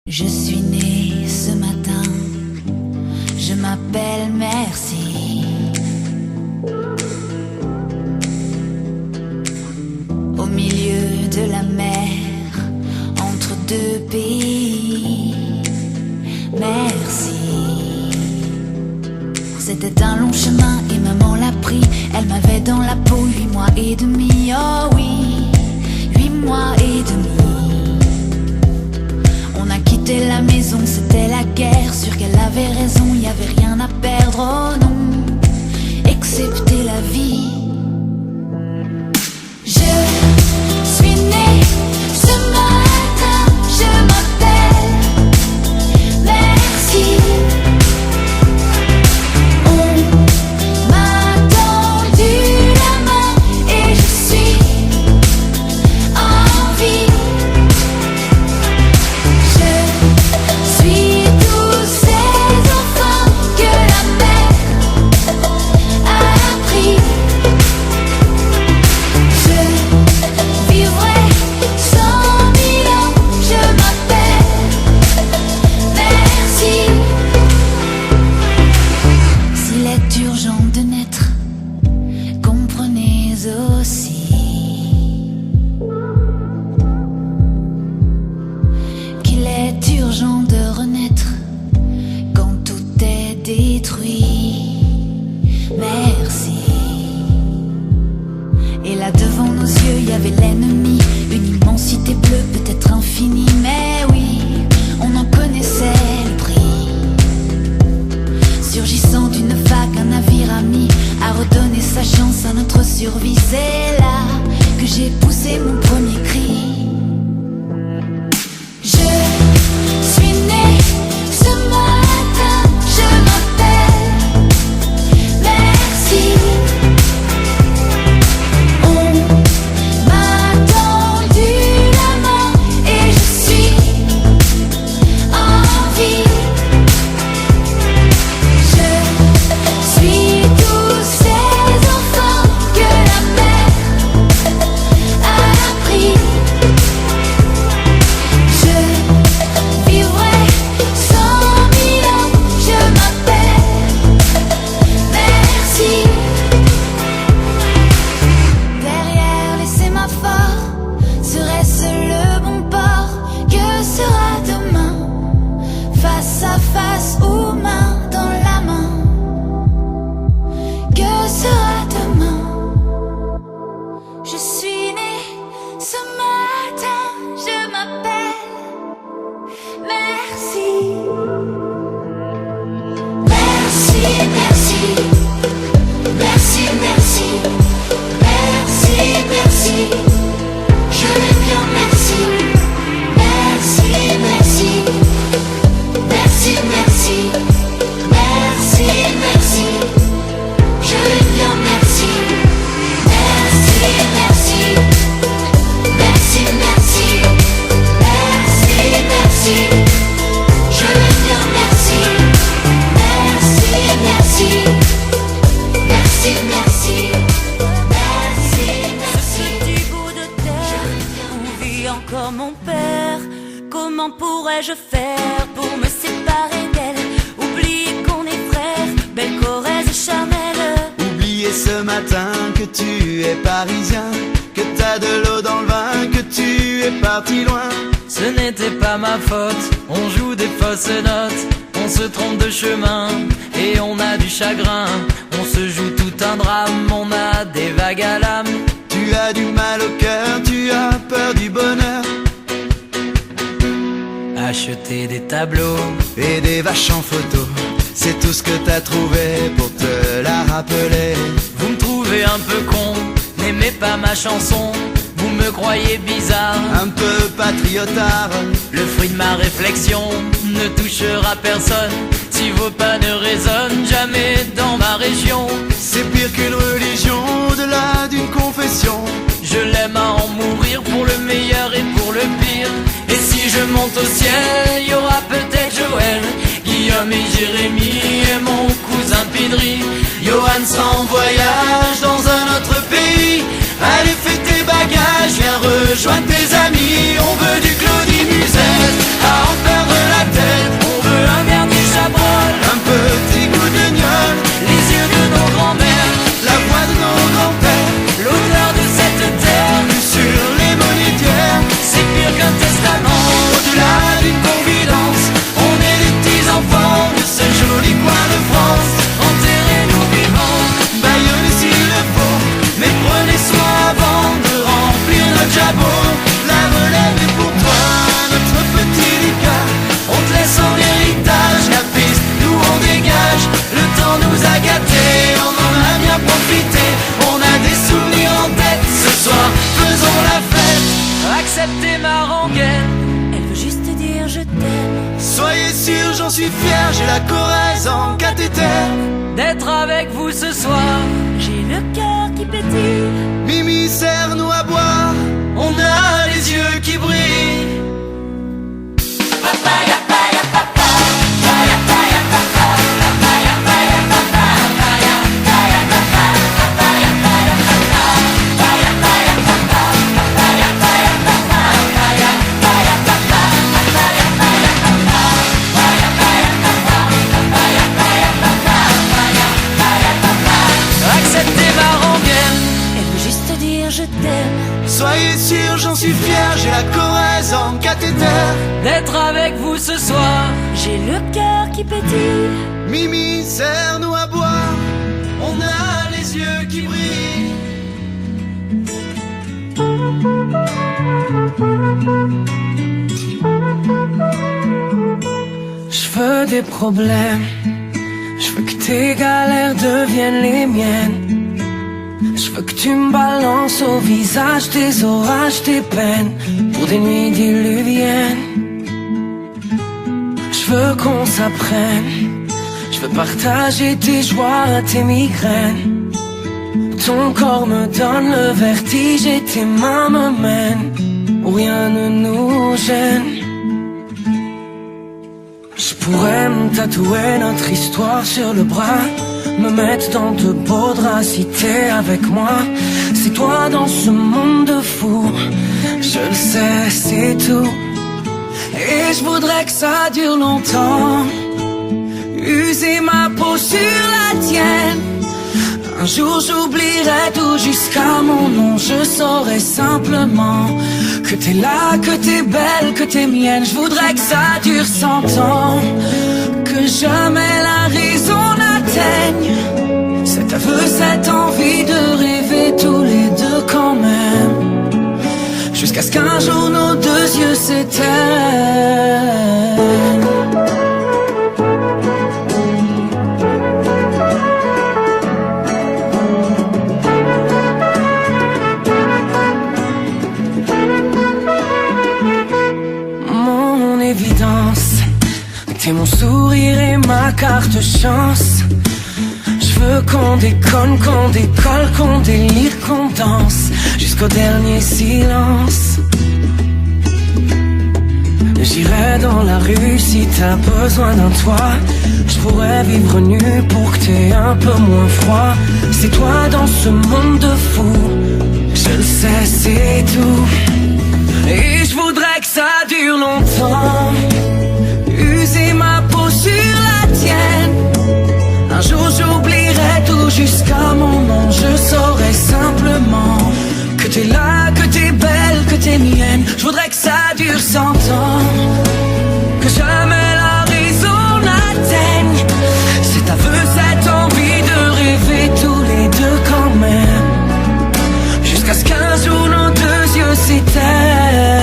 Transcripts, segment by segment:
Je suis née ce matin, je m'appelle Merci. Au milieu de la mer, entre deux pays. Merci. C'était un long chemin et maman l'a pris. Elle m'avait dans la peau 8 mois et demi. Oh oui, 8 mois et demi. On a quitté la maison, c'était la guerre. Sûr qu'elle avait raison, y avait rien à perdre. Oh non, excepté la vie. Je suis née ce matin, je m'appelle Merci. On m'a tendu la main et je suis en vie. Je suis tous ces enfants que la mer a pris. Je vivrai 100 000 ans, je m'appelle Merci. S'il est urgent de naître, comprenez aussi qu'il est urgent de renaître quand tout est détruit. Merci. Et là devant nos yeux, il y avait l'ennemi, une immensité bleue, peut-être infinie, mais oui, on en connaissait le prix. Surgissant d'une vague, un navire ami a redonné sa chance à notre survie. C'est là que j'ai poussé mon premier cri. Je suis née ce matin, je m'appelle Merci. On m'a tendu la main et je suis en vie. Je suis tous ces enfants que la mer a pris. Je vivrai 100 000 ans, je m'appelle Merci. Derrière les sémaphores, serait-ce le bon port? Que sera demain? Face à face ou main dans la main? Que sera demain? Je suis née ce matin, je m'appelle Merci. Merci, merci. Merci, merci. Merci, merci. Je vais bien, merci. Merci, merci. Merci, merci. Merci, merci. Je vais bien, merci. Merci, merci. Merci, merci. Merci, merci. Je vais bien, merci. Merci, merci. Merci, merci. Merci, merci. Ce petit bout de terre où vit encore mon père. Comment pourrais-je faire pour me séparer d'elle? Oublier qu'on est frères, belle Corrèze charnelle. Oublier ce matin que tu es parisien, que t'as de l'eau dans le vin, que tu es parti loin. Ce n'était pas ma faute, on joue des fausses notes, on se trompe de chemin et on a du chagrin. On se joue tout un drame, on a des vagues à l'âme. Tu as du mal au cœur, tu as peur du bonheur Acheter des tableaux et des vaches en photo, c'est tout ce que t'as trouvé pour te la rappeler. Vous me trouvez un peu con, n'aimez pas ma chanson. Vous me croyez bizarre, Un peu patriotard, le fruit de ma réflexion ne touchera personne. Si vos pas ne résonnent jamais dans ma région, c'est pire qu'une religion, au-delà d'une confession. je l'aime à en mourir pour le meilleur et pour le pire. Et si je monte au ciel, il y aura peut-être Joël, Guillaume et Jérémy et mon cousin Pidri. Johan sera en voyage dans un autre pays. Allez, fais tes bagages, viens rejoindre tes amis. On veut du Claudie Musette à en perdre j'en suis fier, j'ai la Corrèze en cathéter. D'être avec vous ce soir, J'ai le cœur qui pétille. Mimi, serre-nous à boire, on a les yeux qui brillent. acceptez ma rengaine. Elle veut juste dire je t'aime. Soyez sûrs, j'en suis fier, j'ai la Corrèze en cathéter. D'être avec vous ce soir, J'ai le cœur qui pétille. Mimi, serre-nous à boire, on a les yeux qui brillent. Je veux des problèmes, je veux que tes galères deviennent les miennes. Je veux que tu me balances au visage tes orages, tes peines, pour des nuits diluviennes. Je veux qu'on s'apprenne, je veux partager tes joies, tes migraines. Ton corps me donne le vertige et tes mains me mènent où rien ne nous gêne. Je pourrais me tatouer notre histoire sur le bras, me mettre dans de beaux draps si t'es avec moi. C'est toi dans ce monde de fous, je le sais, c'est tout. Et je voudrais que ça dure longtemps, user ma peau sur la tienne. Un jour j'oublierai tout jusqu'à mon nom, je saurai simplement que t'es là, que t'es belle, que t'es mienne. Je voudrais que ça dure 100 ans, que jamais la raison n'atteigne cet aveu, cette envie de rêver tous les deux quand même, jusqu'à ce qu'un jour nos deux yeux s'éteignent. Mon évidence, t'es mon sourire et ma carte chance. Je veux qu'on déconne, qu'on décolle, qu'on délire, qu'on danse jusqu'au dernier silence. J'irai dans la rue si t'as besoin d'un toit. Je pourrais vivre nu pour que t'aies un peu moins froid. C'est toi dans ce monde de fous, je le sais, c'est tout. Et je voudrais que ça dure longtemps, user ma peau sur la tienne. Un jour j'oublierai tout jusqu'à mon nom, je saurai simplement que t'es là, que t'es belle, que t'es mienne. Je voudrais que ça dure 100 ans, que jamais la raison n'atteigne cet aveu, cette envie de rêver tous les deux quand même, jusqu'à ce qu'un jour nos deux yeux s'éteignent.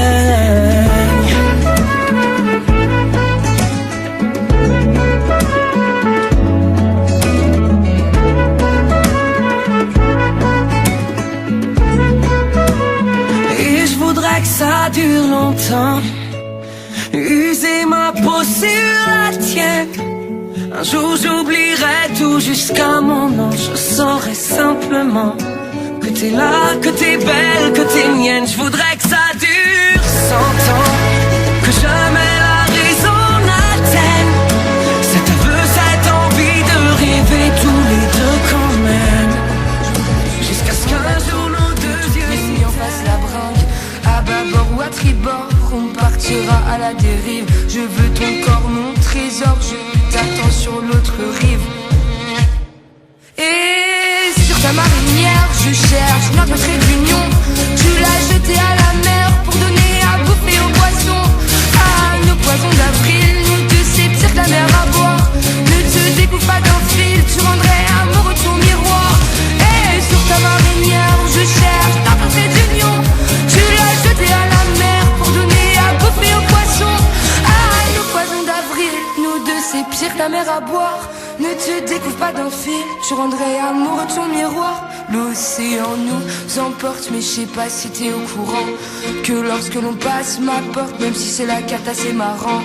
Que ça dure longtemps, user ma peau sur la tienne. Un jour j'oublierai tout jusqu'à mon nom, je saurai simplement que t'es là, que t'es belle, que t'es mienne. Je voudrais que ça dure 100 ans, que jamais la raison n'atteigne cet aveu, cette envie de rêver tous les deux quand même, jusqu'à ce qu'un jour nos deux yeux s'y en fassent la bringue. À bâbord ou à tribord, on partira à la dérive. Je veux ton corps, mon trésor, je t'attends sur l'autre rive. Et sur ta marinière, je cherche notre trait d'union. Tu l'as jeté à la mer pour donner à bouffer aux poissons. Ah, nos poissons d'avril, nous deux c'est pire que la mer à boire. Ne te découvre pas d'un fil, tu rendrais amoureux ton miroir. Et sur ta marinière, je cherche notre trait d'union. Tu l'as jeté à la mer pour donner à bouffer aux poissons. Ah, nos poissons d'avril, nous deux c'est pire que la mer à boire. Ne te découvre pas d'un fil, tu rendrais amoureux ton miroir. L'océan nous emporte, mais je sais pas si t'es au courant que lorsque l'on passe ma porte, même si c'est la carte assez marrant,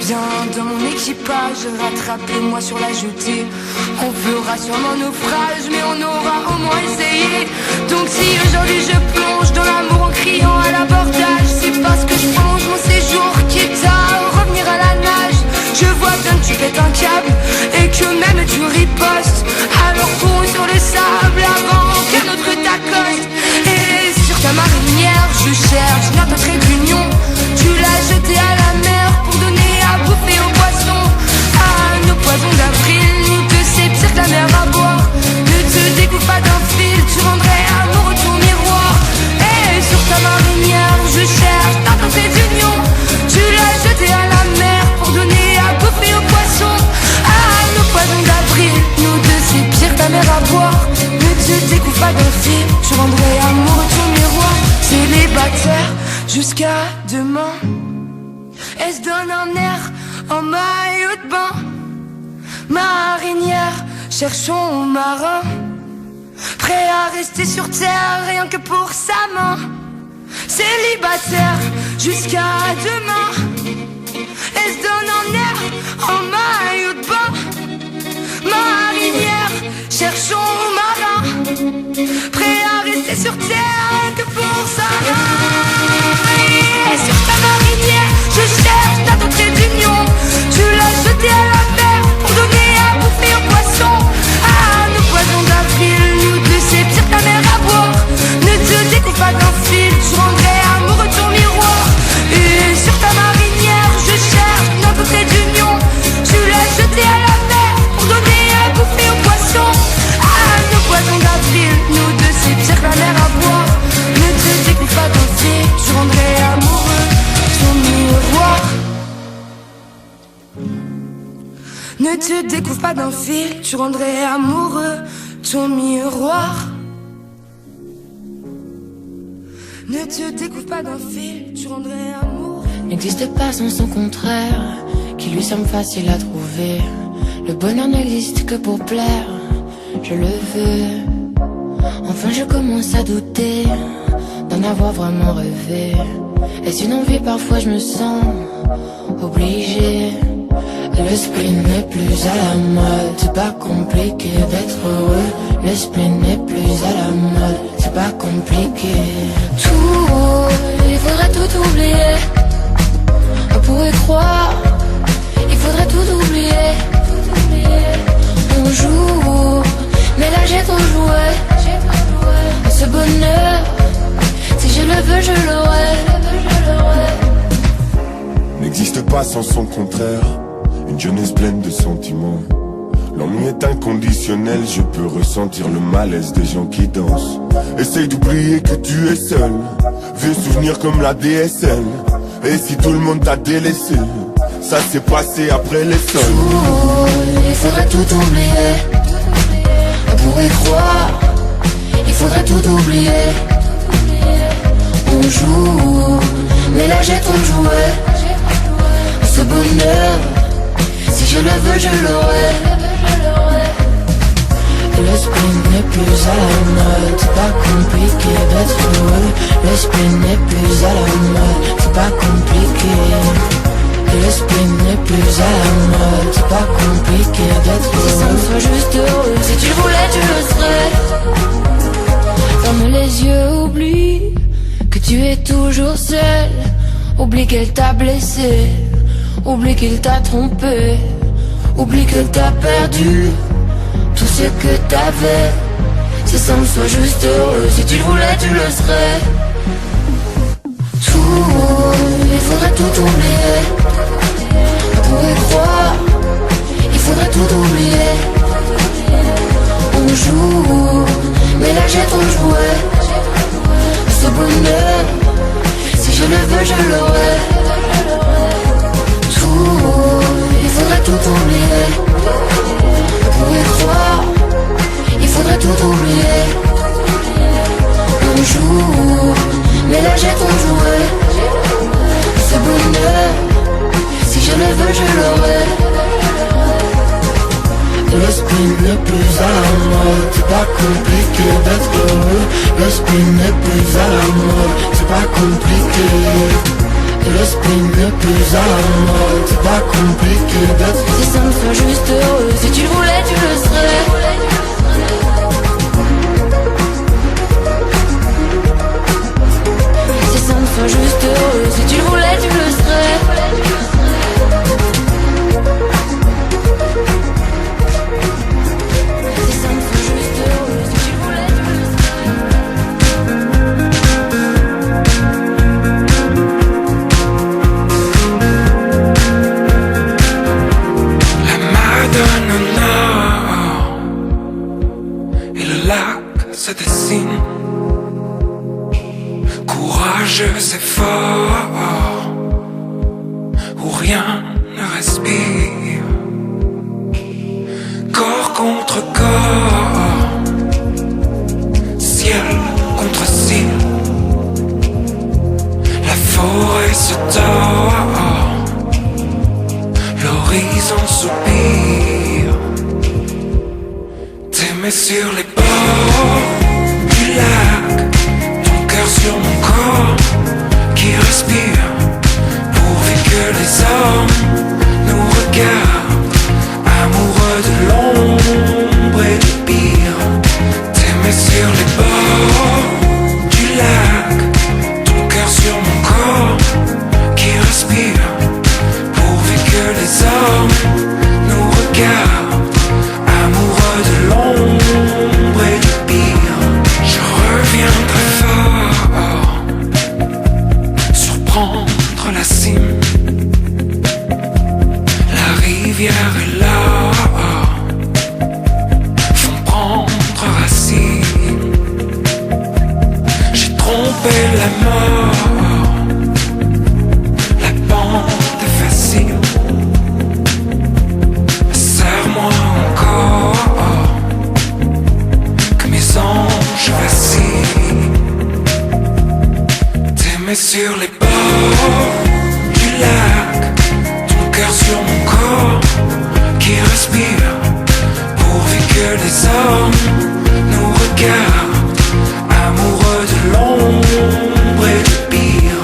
Viens dans mon équipage, rattrape-moi sur la jetée. On fera sûrement naufrage, mais on aura au moins essayé. Donc si aujourd'hui je plonge dans l'amour en criant à l'abordage, c'est parce que je plonge mon séjour, quitte à revenir à la nage. Je vois bien que tu pètes un câble et que même tu ripostes. Alors cours sur le sable avant qu'un autre t'accoste. Et sur ta marinière je cherche notre trait d'union. Tu l'as jeté à la mer pour donner à bouffer aux poissons. Ah, nos poisons d'avril, nous deux c'est pire que la mer à boire. Ne te découpe pas d'un fil, tu rendrais amoureux ton miroir. Et sur ta marinière je cherche notre trait d'union. Tu l'as jeté à la mer pour donner à bouffer aux poissons. Ah, nos poisons d'avril, nous deux c'est pire que la mer à boire. Ne te découpe pas d'un fil, tu rendrais amoureux ton miroir. Célibataire jusqu'à demain. Elle se donne un air en maillot de bain. Marinière, cherchons marin, prêt à rester sur terre rien que pour sa main. Célibataire jusqu'à demain. Elle se donne un air en maillot de bain. Marinière, cherchons marin, prêt à rester sur terre rien que pour sa main. Et sur ta marinière je cherche ta trait d'union. Tu l'as jeté à la mer pour donner à bouffer aux poissons. Ah, nos poisons d'avril, nous deux c'est pire que la mer à boire. Ne te découpe pas d'un fil, tu rendrais amoureux ton miroir. Et sur ta marinière je cherche notre trait d'union. Tu l'as jeté à la mer pour donner à bouffer aux poissons. Ah, nos poisons d'avril, nous deux c'est pire que la mer à boire. Ne te découpe pas d'un fil, tu rendrais amoureux ton miroir. Ne te découvre pas d'un fil, tu rendrais amoureux ton miroir. Ne te découvre pas d'un fil, tu rendrais amoureux. N'existe pas sans son contraire, qui lui semble facile à trouver. Le bonheur n'existe que pour plaire, je le veux. Enfin je commence à douter d'en avoir vraiment rêvé. Est-ce une envie? Parfois je me sens obligé. L'esprit n'est plus à la mode, c'est pas compliqué d'être heureux. L'esprit n'est plus à la mode, c'est pas compliqué. Tout, il faudrait tout oublier. On pourrait croire, il faudrait tout oublier. On joue, mais là j'ai trop joué. Ce bonheur, si je le veux, je l'aurai. N'existe pas sans son contraire. Une jeunesse pleine de sentiments. L'ennui est inconditionnel, je peux ressentir le malaise des gens qui dansent. Essaye d'oublier que tu es seul. Vieux souvenirs comme la DSL. Et si tout le monde t'a délaissé, ça s'est passé après les sols. Il faudrait tout oublier. On pourrait croire, il faudrait tout oublier. On joue, mais là j'ai trop joué. Ce bonheur, si je le veux, je l'aurai. L'esprit n'est plus à la mode, c'est pas compliqué d'être heureux. L'esprit n'est plus à la mode, c'est pas compliqué. L'esprit n'est plus à la mode, c'est pas compliqué d'être heureux. Si ça me soit juste heureux, si tu le voulais, tu le serais. Ferme les yeux, oublie que tu es toujours seul. Oublie qu'elle t'a blessé, oublie qu'il t'a trompé, oublie que t'as perdu tout ce que t'avais. Si ça me soit juste heureux, si tu le voulais, tu le serais. Tout, il faudrait tout oublier. On pourrait croire, il faudrait tout oublier. On joue, mais là j'ai trop joué. Ce bonheur, si je le veux, je l'aurai. Il faudrait tout oublier. On pourrait croire, il faudrait tout oublier. On joue, mais là j'ai trop joué. Ce bonheur, si je le veux, je l'aurai. L'esprit n'est plus à la mode, c'est pas compliqué d'être heureux. L'esprit n'est plus à la mode, c'est pas compliqué. Et le spleen n'est plus à la mode. C'est pas compliqué d'être si simple, sois juste heureux. Si tu le voulais, tu le serais. Si simple, sois juste heureux. Si tu le voulais, tu le serais. Se dessine, courageux et fort, où rien ne respire, corps contre corps, ciel contre ciel, la forêt se tord, l'horizon soupire, t'aimer sur les bords du lac, ton cœur sur mon corps qui respire, pourvu que les hommes nous regardent, amoureux de l'ombre et du pire. T'aimer sur les bords du lac, ton cœur sur mon corps qui respire, pourvu que les hommes nous regardent, amoureux de l'ombre et du pire. Je reviendrai fort, surprendre la cime, la rivière est là, font prendre racine. J'ai trompé la mort, la pente est facile, serre-moi encore, que mes anges vacillent. T'aimer sur les bords du lac, ton cœur sur mon corps qui respire, pourvu que les hommes nous regardent, amoureux de l'ombre et du pire.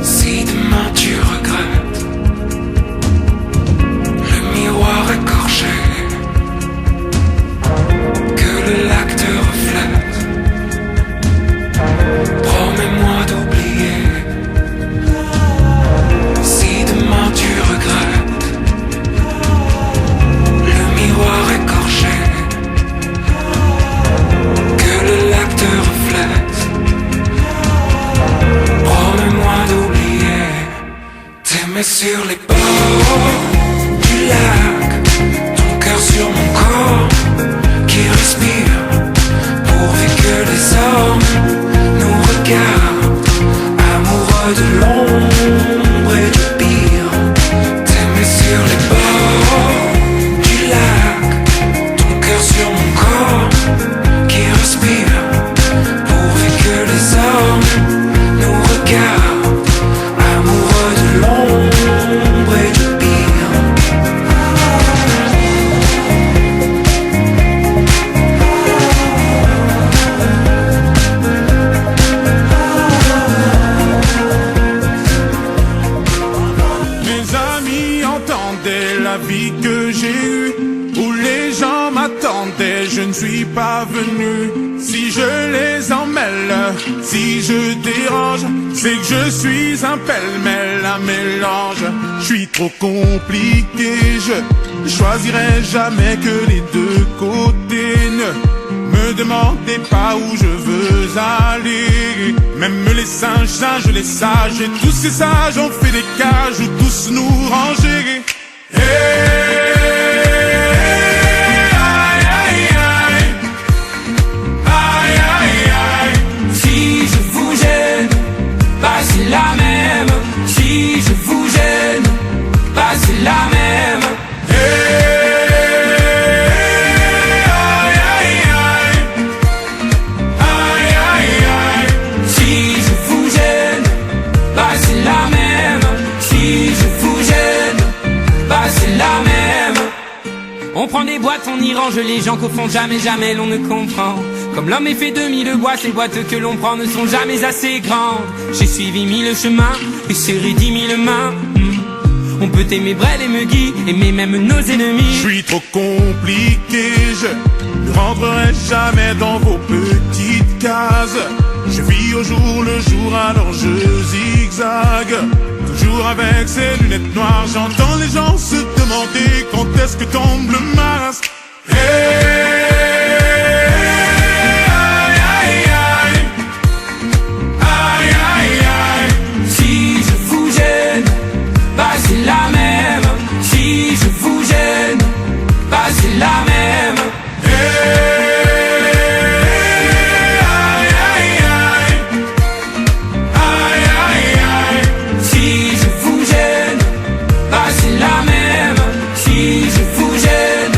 Si demain tu regrettes le miroir écorché, que le lac te reflète, promets-moi d'oublier. Si demain tu regrettes le miroir écorché, que le lac te reflète, promets-moi d'oublier. T'aimer sur les bords du lac, ton cœur sur mon corps qui respire, pourvu que les hommes nous regardent, amoureux de l'ombre et du pire. T'aimer sur les bords du lac, ton cœur sur mon corps qui respire, pourvu que les hommes nous regardent, amoureux de l'ombre et du pire. Mes amis entendaient la vie que j'ai eue, où les gens m'attendaient, je ne suis pas venu. Si je les emmêle, si je dérange, c'est que je suis un pêle-mêle, un mélange. Je suis trop compliqué, je choisirai jamais que les deux côtés. Ne me demandez pas où je veux aller. Même les singes, les sages, et tous ces sages ont fait des cages où tous nous ranger. Si je vous gêne, bah c'est la même. Si je vous gêne, bah c'est la même. Si je prend des boîtes, on y range les gens qu'au fond jamais, jamais l'on ne comprend. Comme l'homme est fait de mille boîtes, ces boîtes que l'on prend ne sont jamais assez grandes. J'ai suivi 1000 chemins et serré 10 000 mains. On peut aimer Brel et Megui, aimer même nos ennemis. Je suis trop compliqué, je ne rentrerai jamais dans vos petites cases. Je vis au jour le jour, alors je zigzague. Toujours avec ces lunettes noires, j'entends les gens se demander quand est-ce que tombe le masque. Si je vous gêne, bah c'est la même. Si je vous gêne, bah c'est la même. Si je vous gêne, bah c'est la même. Si je vous gêne,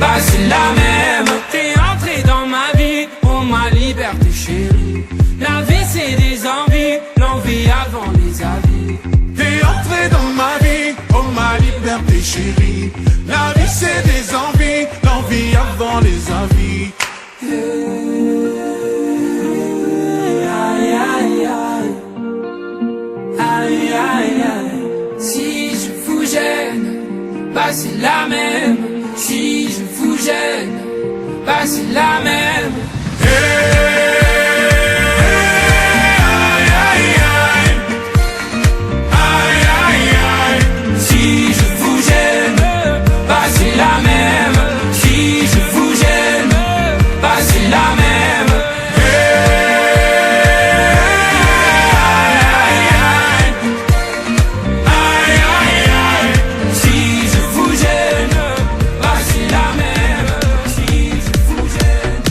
bah c'est la même. T'es entré dans ma vie, oh ma liberté chérie. La vie c'est des envies, l'envie avant les avis. T'es entré dans ma vie, oh ma liberté chérie. La vie c'est des envies, l'envie avant les avis. Aïe aïe aïe, aïe aïe aïe. Si je vous gêne, bah c'est la même. Si je vous gêne, bah c'est la même. Si je vous gêne, bah c'est la même. Si je vous gêne, bah c'est la même. Si je vous gêne, bah c'est la même. Si je vous gêne.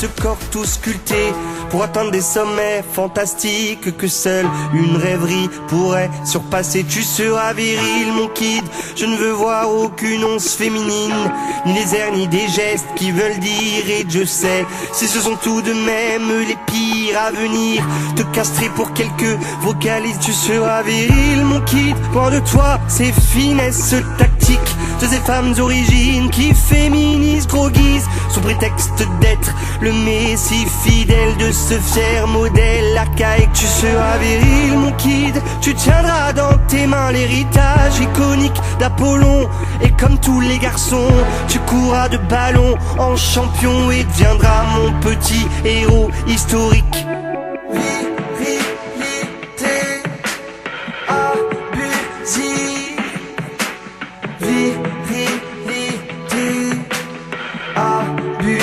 ce corps tout sculpté pour atteindre des sommets fantastiques que seule une rêverie pourrait surpasser. Tu seras viril mon kid, je ne veux voir aucune once féminine, ni les airs ni des gestes qui veulent dire. Et je sais, si ce sont tout de même les pires à venir, te castrer pour quelques vocalises. Tu seras viril mon kid, loin de toi ces finesses tactiques de ces femmes d'origine qui féminisent, groguisent sous prétexte d'être le messie fidèle de ce fier modèle archaïque. Tu seras viril mon kid, tu tiendras dans tes mains l'héritage iconique d'Apollon, et comme tous les garçons tu courras de ballon en champion et deviendras mon petit héros historique. Virilité abusive, virilité abusive.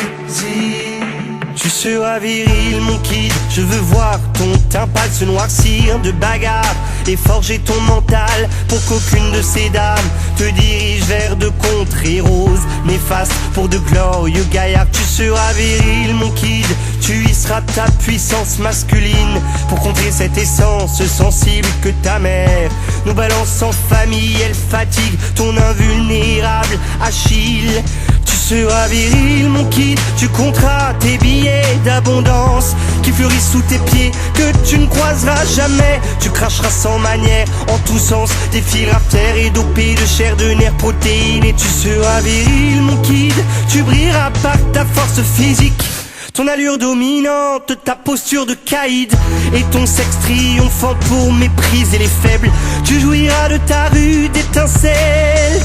Tu seras viril mon kid, je veux voir ton teint pâle se noircir de bagarre et forger ton mental pour qu'aucune de ces dames te dirige vers de contrées roses néfastes pour de glorieux gaillards. Tu seras viril mon kid, tu y seras ta puissance masculine pour contrer cette essence sensible que ta mère nous balance en famille. Elle fatigue ton invulnérable Achille. Tu seras viril mon kid, tu compteras tes billets d'abondance qui fleurissent sous tes pieds, que tu ne croiseras jamais. Tu cracheras sans manière en tous sens des fils artères et dopés de chair, de nerfs, protéines. Et tu seras viril mon kid, tu brilleras par ta force physique, ton allure dominante, ta posture de caïd et ton sexe triomphant pour mépriser les faibles. Tu jouiras de ta rude étincelle.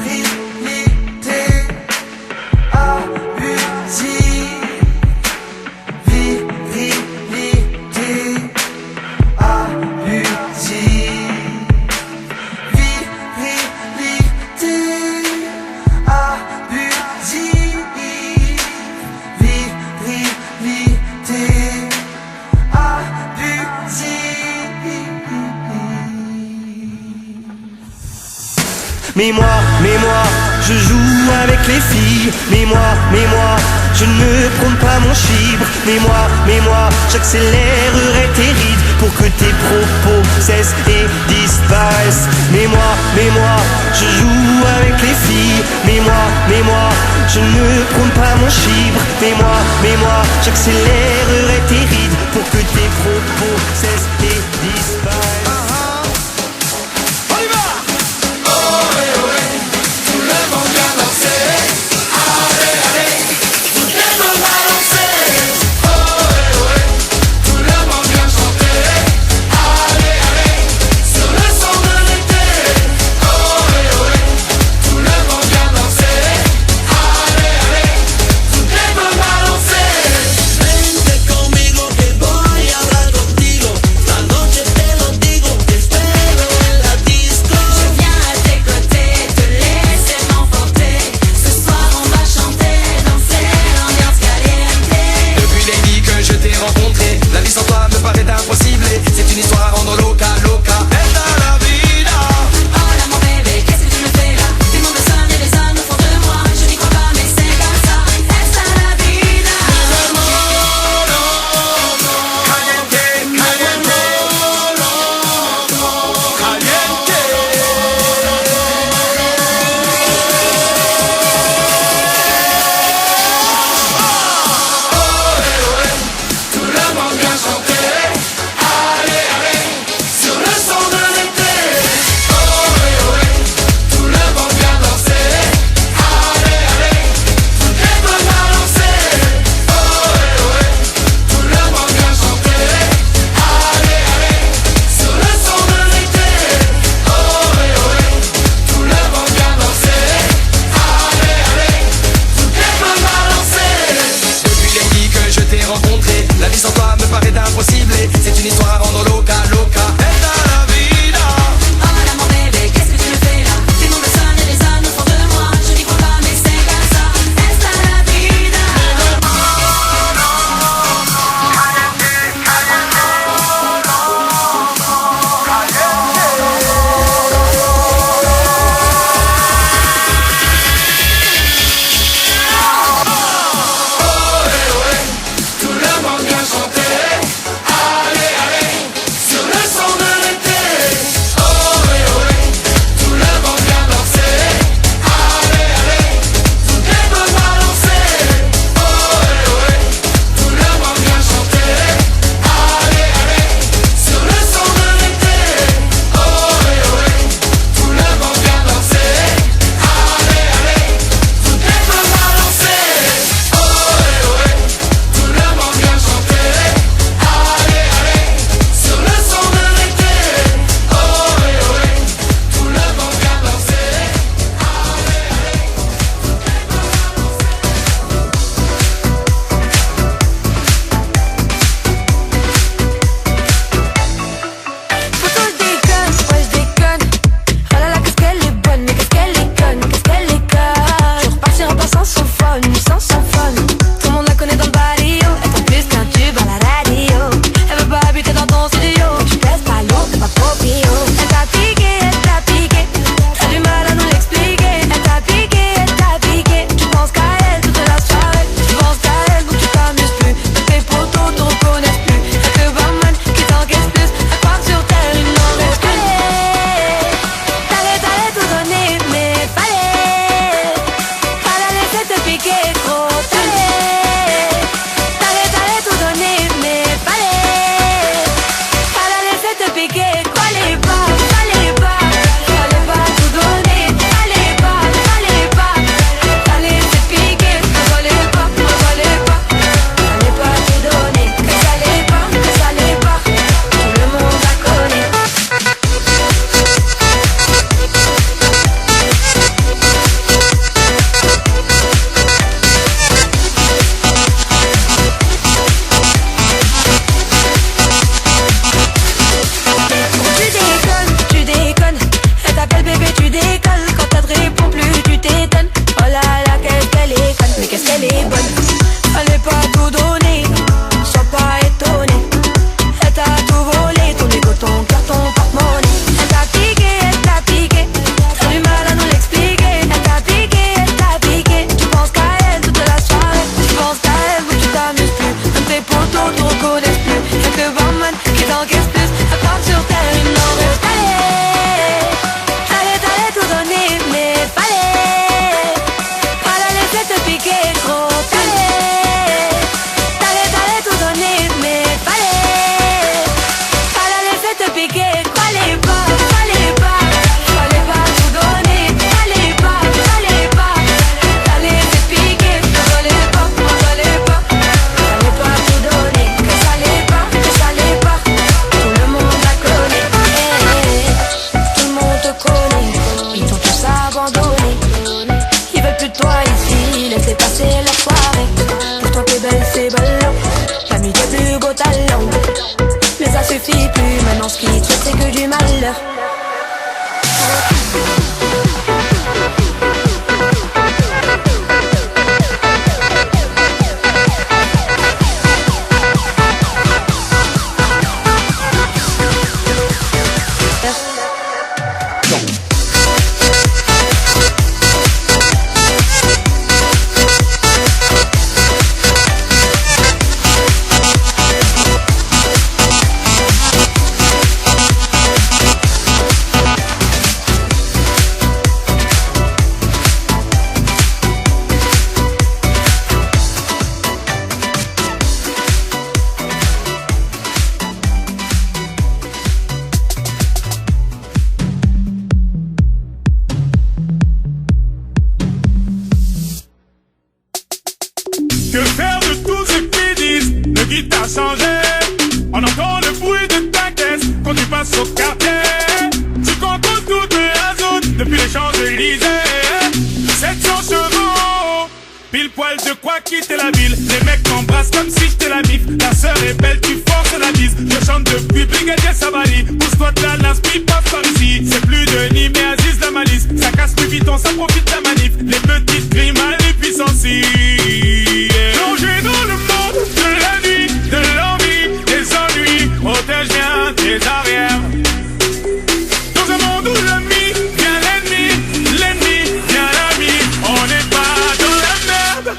Virilité abusive, virilité abusive, virilité abusive, virilité abusive. Mais moi, je joue avec les filles. Mais moi, je ne prône pas mon chibre. Mais moi, j'accélérerai tes rides pour que tes propos cessent et disparaissent. Mais moi, je joue avec les filles. Mais moi, je ne prône pas mon chibre. Mais moi, j'accélérerai tes rides pour que tes propos cessent et disparaissent. Conmigo que voy a hablar contigo. Esta noche te lo digo. plus de toi ici, laissez passer la soirée. Pour toi t'es belle, c'est ballon, t'as mis tes plus beaux talents. Mais ça suffit plus, maintenant ce qui te fait c'est que du malheur. Que faire de tout ce qu'ils disent? Le guide t'a changé. On entend le bruit de ta caisse quand tu passes au quartier. Tu contrôles toute la zone depuis les Champs-Élysées. 700 chevaux, pile poil de quoi quitter la ville. Les mecs t'embrassent comme si j'étais la bif. Ta sœur est belle, tu forces la bise. Je chante depuis Brigadier Savary. Pousse-toi de la l'inspi, passe par ici. C'est plus de Nîmes mais Aziz la malice. Ça casse plus vite, on ça profite de la manif. Les petites grimes les puissances. Plongé dans le monde de la nuit, de l'envie, des ennuis. Protège bien tes arrières. Dans un monde où l'ami vient l'ennemi vient l'ami. On n'est pas dans la merde.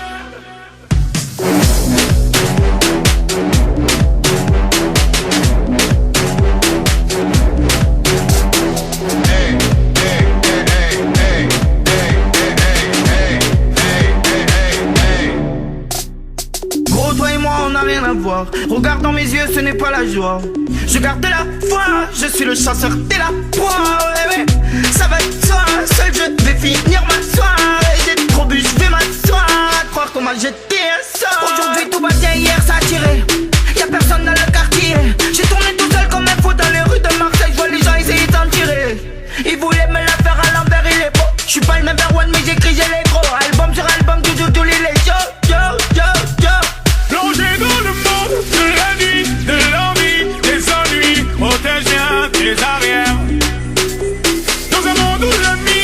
Gros, toi et moi on n'a rien à voir. Regarde dans mes yeux, ce n'est pas la joie. Je garde la foi, je suis le chasseur, t'es la proie. Ouais, ouais. Ça va être toi, seul je vais finir ma soirée. J'ai trop bu, je vais m'asseoir. À croire qu'on m'a jeté un sort. Aujourd'hui tout va bien, hier ça a tiré. Y'a personne dans le quartier. J'ai tourné tout seul comme un fou dans les rues de Marseille. Je vois les gens essayer d'en tirer. Ils voulaient me la faire à l'envers, il est beau. Je suis pas le number one mais j'écris, j'ai les gros. Album sur album, tout il est yo. Plongé dans le monde de la nuit, de l'envie, des ennuis. Protège bien tes arrières. Dans un monde où l'ami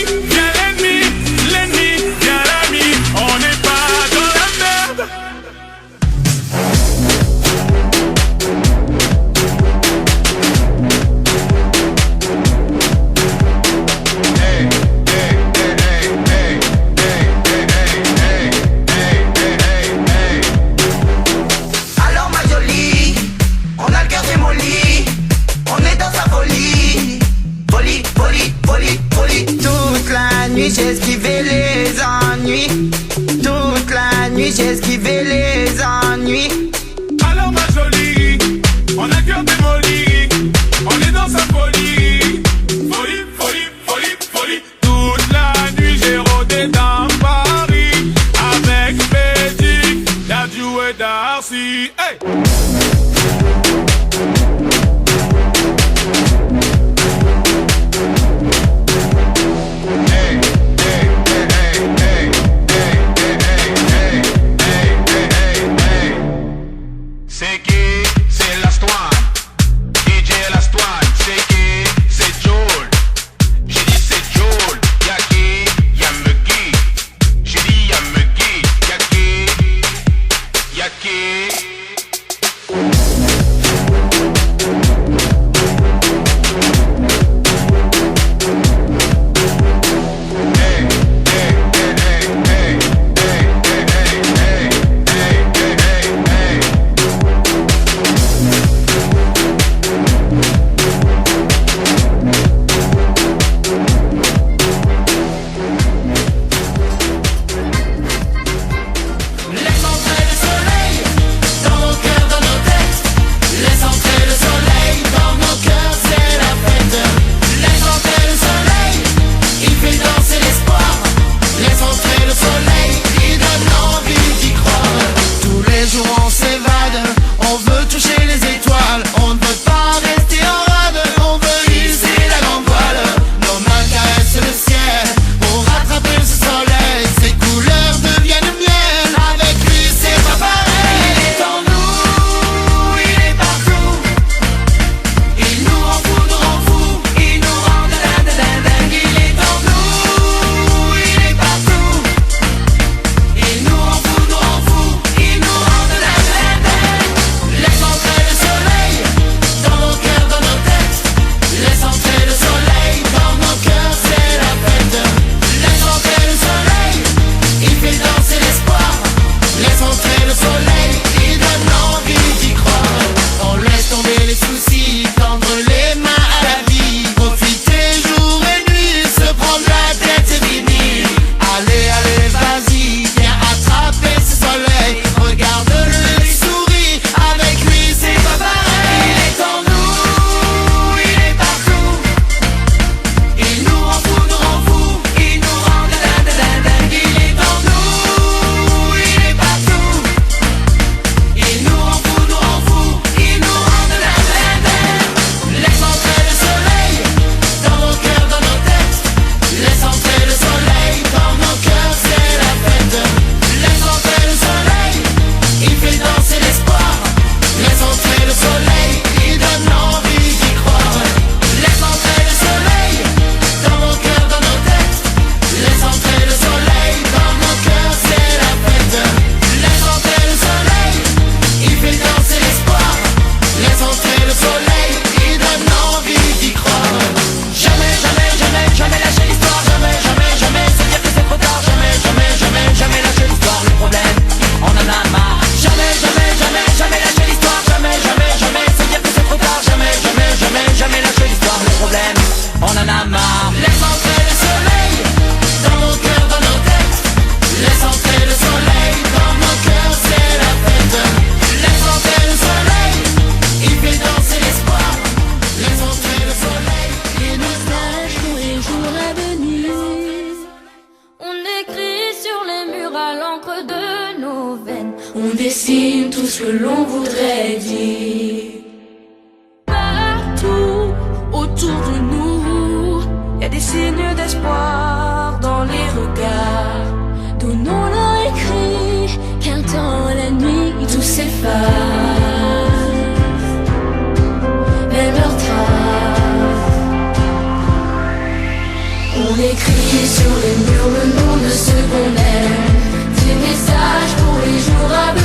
dessine tout ce que l'on voudrait dire. Partout autour de nous, y a des signes d'espoir dans les regards. Donnons-leur écrit qu'un temps la nuit tout s'efface. Même leur trace. On écrit sur les murs le nom de ceux qu'on aime, des messages pour les jours à venir.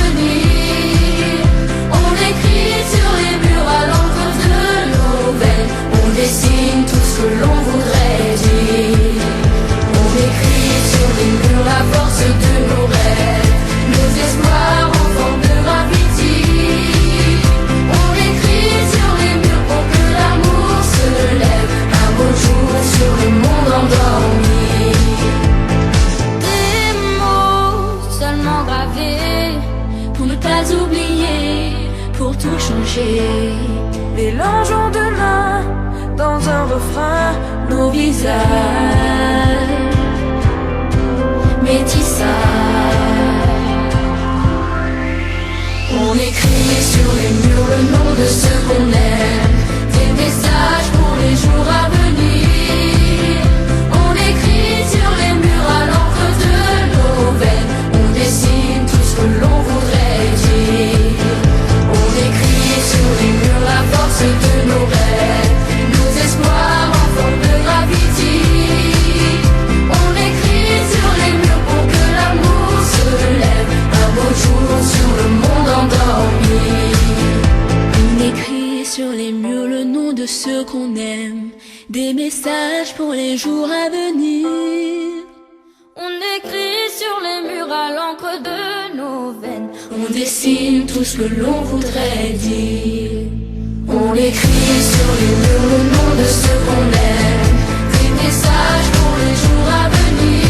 On écrit sur les murs à l'encre de nos veines, on dessine tout ce que l'on voudrait dire. On écrit sur les murs la force de nos rêves, nos espoirs en forme de graffiti. On écrit sur les murs pour que l'amour se lève un beau jour sur le monde endormi. Des mots seulement gravés pour ne pas oublier, pour tout changer. Mélangeons demain dans un refrain Nos visages métissage. On écrit sur les murs le nom de ceux qu'on aime, des messages pour les jours à venir. On écrit sur les murs à l'encre de nos veines, on dessine tout ce que l'on voudrait dire. On écrit sur les murs la force de nos rêves, nos espoirs en forme de graffiti. On écrit sur les murs pour que l'amour se lève un beau jour sur le monde endormi. On écrit sur les murs le nom de ceux qu'on aime, des messages pour les jours à venir. On écrit sur les murs à l'encre de nos veines, On dessine tout ce que l'on voudrait dire. On écrit sur les murs le nom de ceux qu'on aime, des messages pour les jours à venir.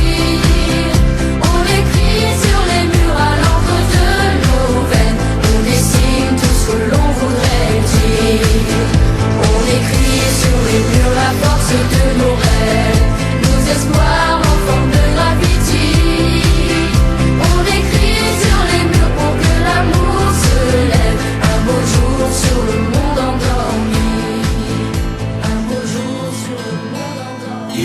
On écrit sur les murs à l'encre de nos veines, on dessine tout ce que l'on voudrait dire. On écrit sur les murs la force de nos rêves, nos espoirs en forme de graffiti. On écrit sur les murs pour que l'amour se lève un beau jour sur le monde endormi. Un beau jour sur le monde endormi.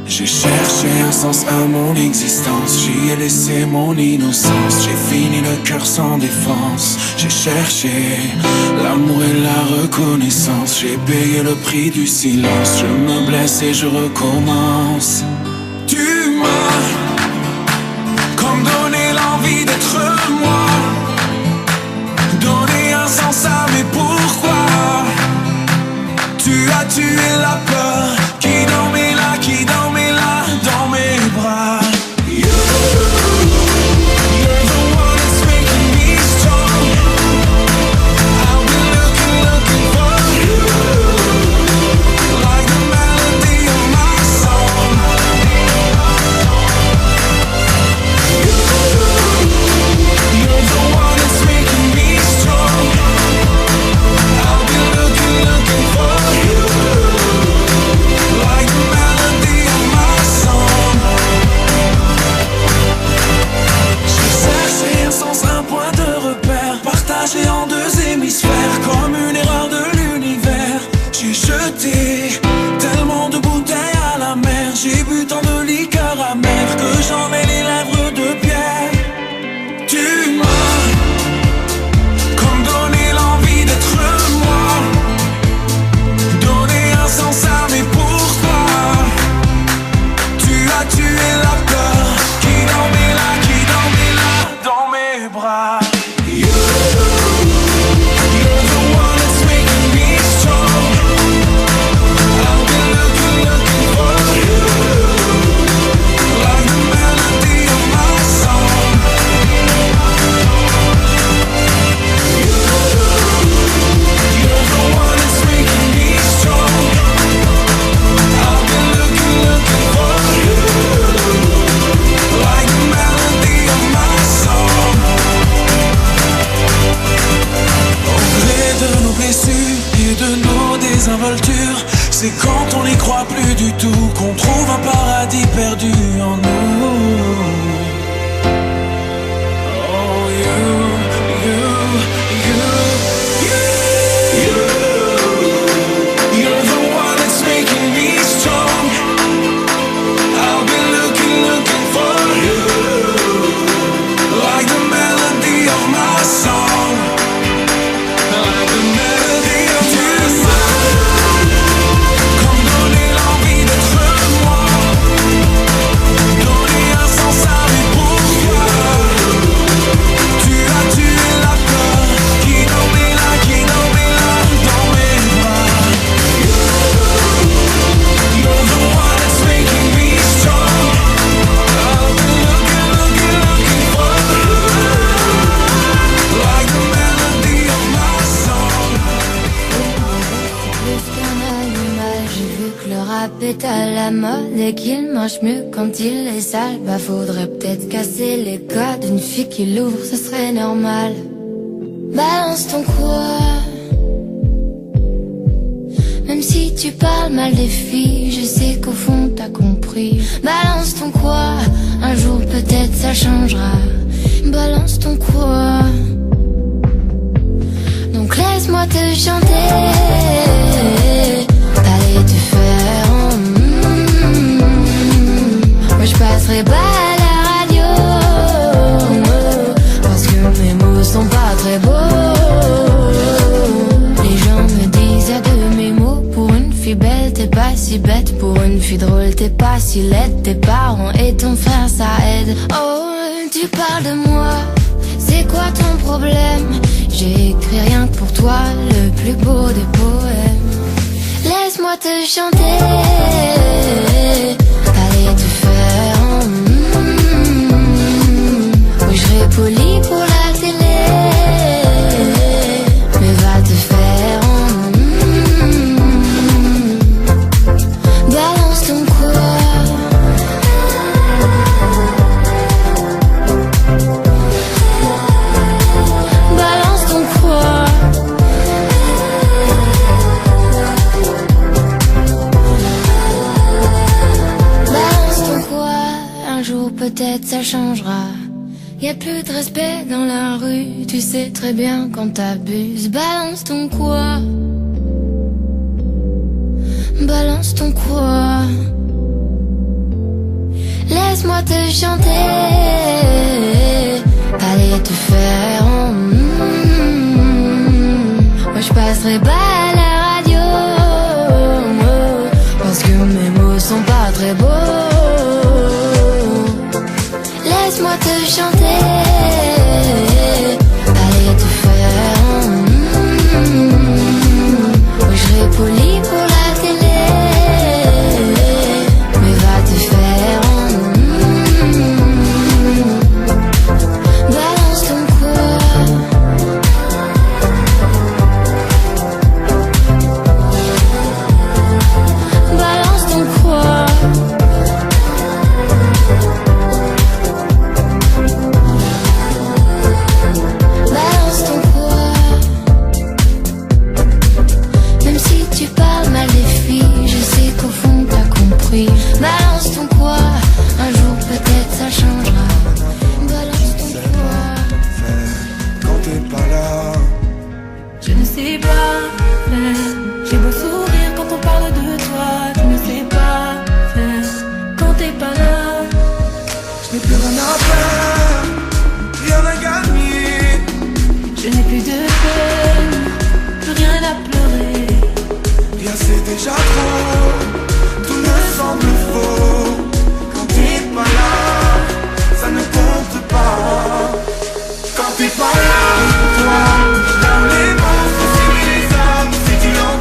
J'ai cherché un sens à mon existence, j'y ai laissé mon innocence. J'ai fini le cœur sans défense, j'ai cherché l'amour et la reconnaissance. J'ai payé le prix du silence, je me blesse et je recommence. Tu m'as comme donné l'envie d'être moi, donné un sens à mes pourquoi. Tu as tué la peur qui dormait là, qui dormait là dans mes bras. You're the one that's making me strong. I've been looking for you, like the melody of my song. You're the one that's making me strong. I've been looking for you, like the melody of my song. J'ai cherché un sens, un point de repère, partagé en deux hémisphères, comme une erreur de l'univers. J'ai jeté tellement de bouteilles à la mer, j'ai bu tant de liqueurs amères que j'en ai les lèvres de pierre. Tu m'as comme donné l'envie d'être moi, donner un sens à mes pourquoi. Tu as tué la peur qui dormait là dans mes bras. You're the one that's making me strong. I've been looking for you, like the melody of my song. You're the one that's making me strong. I've been looking for you, like the melody of my song. Au gré de nos blessures et de nos désirs, désinvolture. C'est quand on n'y croit plus du tout qu'on trouve un paradis perdu en nous. Oh, you're the one that's making me strong. I've been looking for you, like the melody of my song, like the melody of your song. Comme donner l'envie d'être moi, donner un sens à mes pourquoi. Tu as tué la peur qui dormait là dans mes bras. You're the one that's making me strong. I've been looking for you, like the melody of my song. Plus qu'un animal, j'ai vu que le rap est à la mode et qu'il marche mieux quand il est sale. Bah faudrait peut-être casser les codes, une fille qui l'ouvre ce serait normal. Balance ton quoi, même si tu parles mal des filles, je sais qu'au fond t'as compris. Balance ton quoi, un jour peut-être ça changera. Balance ton quoi, donc laisse-moi te chanter. Allez te faire moi je passerai pas à la radio, parce que mes mots sont pas très beaux. Les gens me disent y'a de mes mots. Pour une fille belle t'es pas si bête, pour une fille drôle t'es pas si laide. Tes parents et ton frère ça aide. Oh tu parles de moi, c'est quoi ton problème? J'ai écrit rien que pour toi, le plus beau des poèmes. Laisse-moi te chanter, allez te faire oui, je serai poli pour la télé, mais va te faire balance ton quoi. Balance ton quoi. Balance ton quoi. Un jour peut-être ça changera. Y'a plus de respect dans la rue, tu sais très bien quand t'abuses. Balance ton quoi. Balance ton quoi. Laisse-moi te chanter, allez te faire moi je passerai pas à la radio, parce que mes mots sont pas très beaux. Laisse-moi te chanter, allez te faire moi je serai poli pour la télé, mais va te faire balance ton quoi. Balance ton quoi. Balance ton quoi. Même si tu parles mal des filles, je sais qu'au fond t'as compris. Balance ton quoi. Un jour peut-être ça changera. Balance ton quoi. Quand t'es pas là, Je ne sais pas faire. J'ai beau sourire quand on parle de toi. Je ne sais pas faire. Quand t'es pas là, je n'ai plus rien à faire, rien à gagner. je n'ai plus de peine, plus rien à pleurer. Rien c'est déjà trop, tout me semble faux. Quand t'es pas là, ça ne compte pas. Quand t'es pas là, toi, dans les mots, c'est les âmes, si tu l'entends.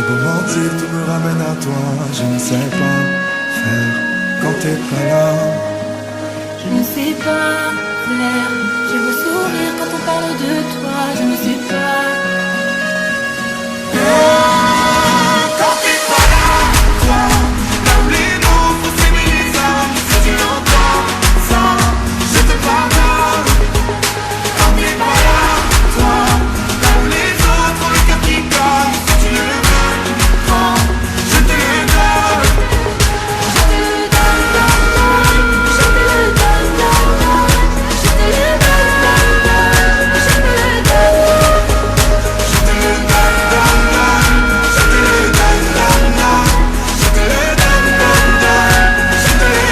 beau mentir, tout me ramène à toi. Je ne sais pas faire quand t'es pas là. Je ne sais pas faire. Je veux sourire quand on parle de toi. Je ne sais pas. Quand t'es pas là, toi, comme les mots pour s'aimer les âmes. Si tu l'entends, ça, je te pardonne. Quand t'es pas là, toi, comme les autres, le cœur qui colle. Si tu le veux, prends, je te le donne. Je te le donne, je te le donne, je te le donne, je te le donne. Je te le donne, je te le donne, je te le donne, je te le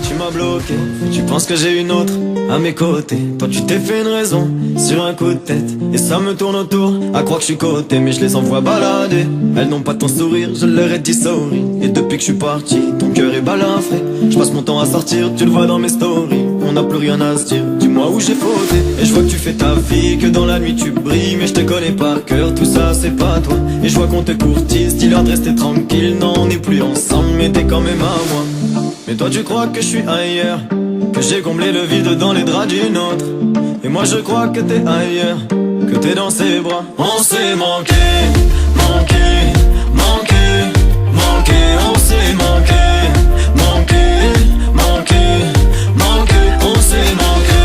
Tu m'as bloqué, tu penses que j'ai une autre à mes côtés. Toi tu t'es fait une raison sur un coup de tête. Et ça me tourne autour, à croire que je suis coté. Mais je les envoie balader, elles n'ont pas ton sourire, je leur ai dit sorry. Et depuis que je suis parti, ton cœur est balafré. Je passe mon temps à sortir, tu le vois dans mes stories. On n'a plus rien à se dire, dis-moi où j'ai fauté. Et je vois que tu fais ta vie, que dans la nuit tu brilles. Mais je te connais par cœur, tout ça c'est pas toi. Et je vois qu'on te courtise, dis-leur de rester tranquille. Non on n'est plus ensemble, mais t'es quand même à moi. Mais toi tu crois que je suis ailleurs, que j'ai comblé le vide dans les draps d'une autre. Et moi je crois que t'es ailleurs, que t'es dans ses bras. On s'est manqué, manqué, manqué, manqué. On s'est manqué, manqué, manqué, manqué. On s'est manqué.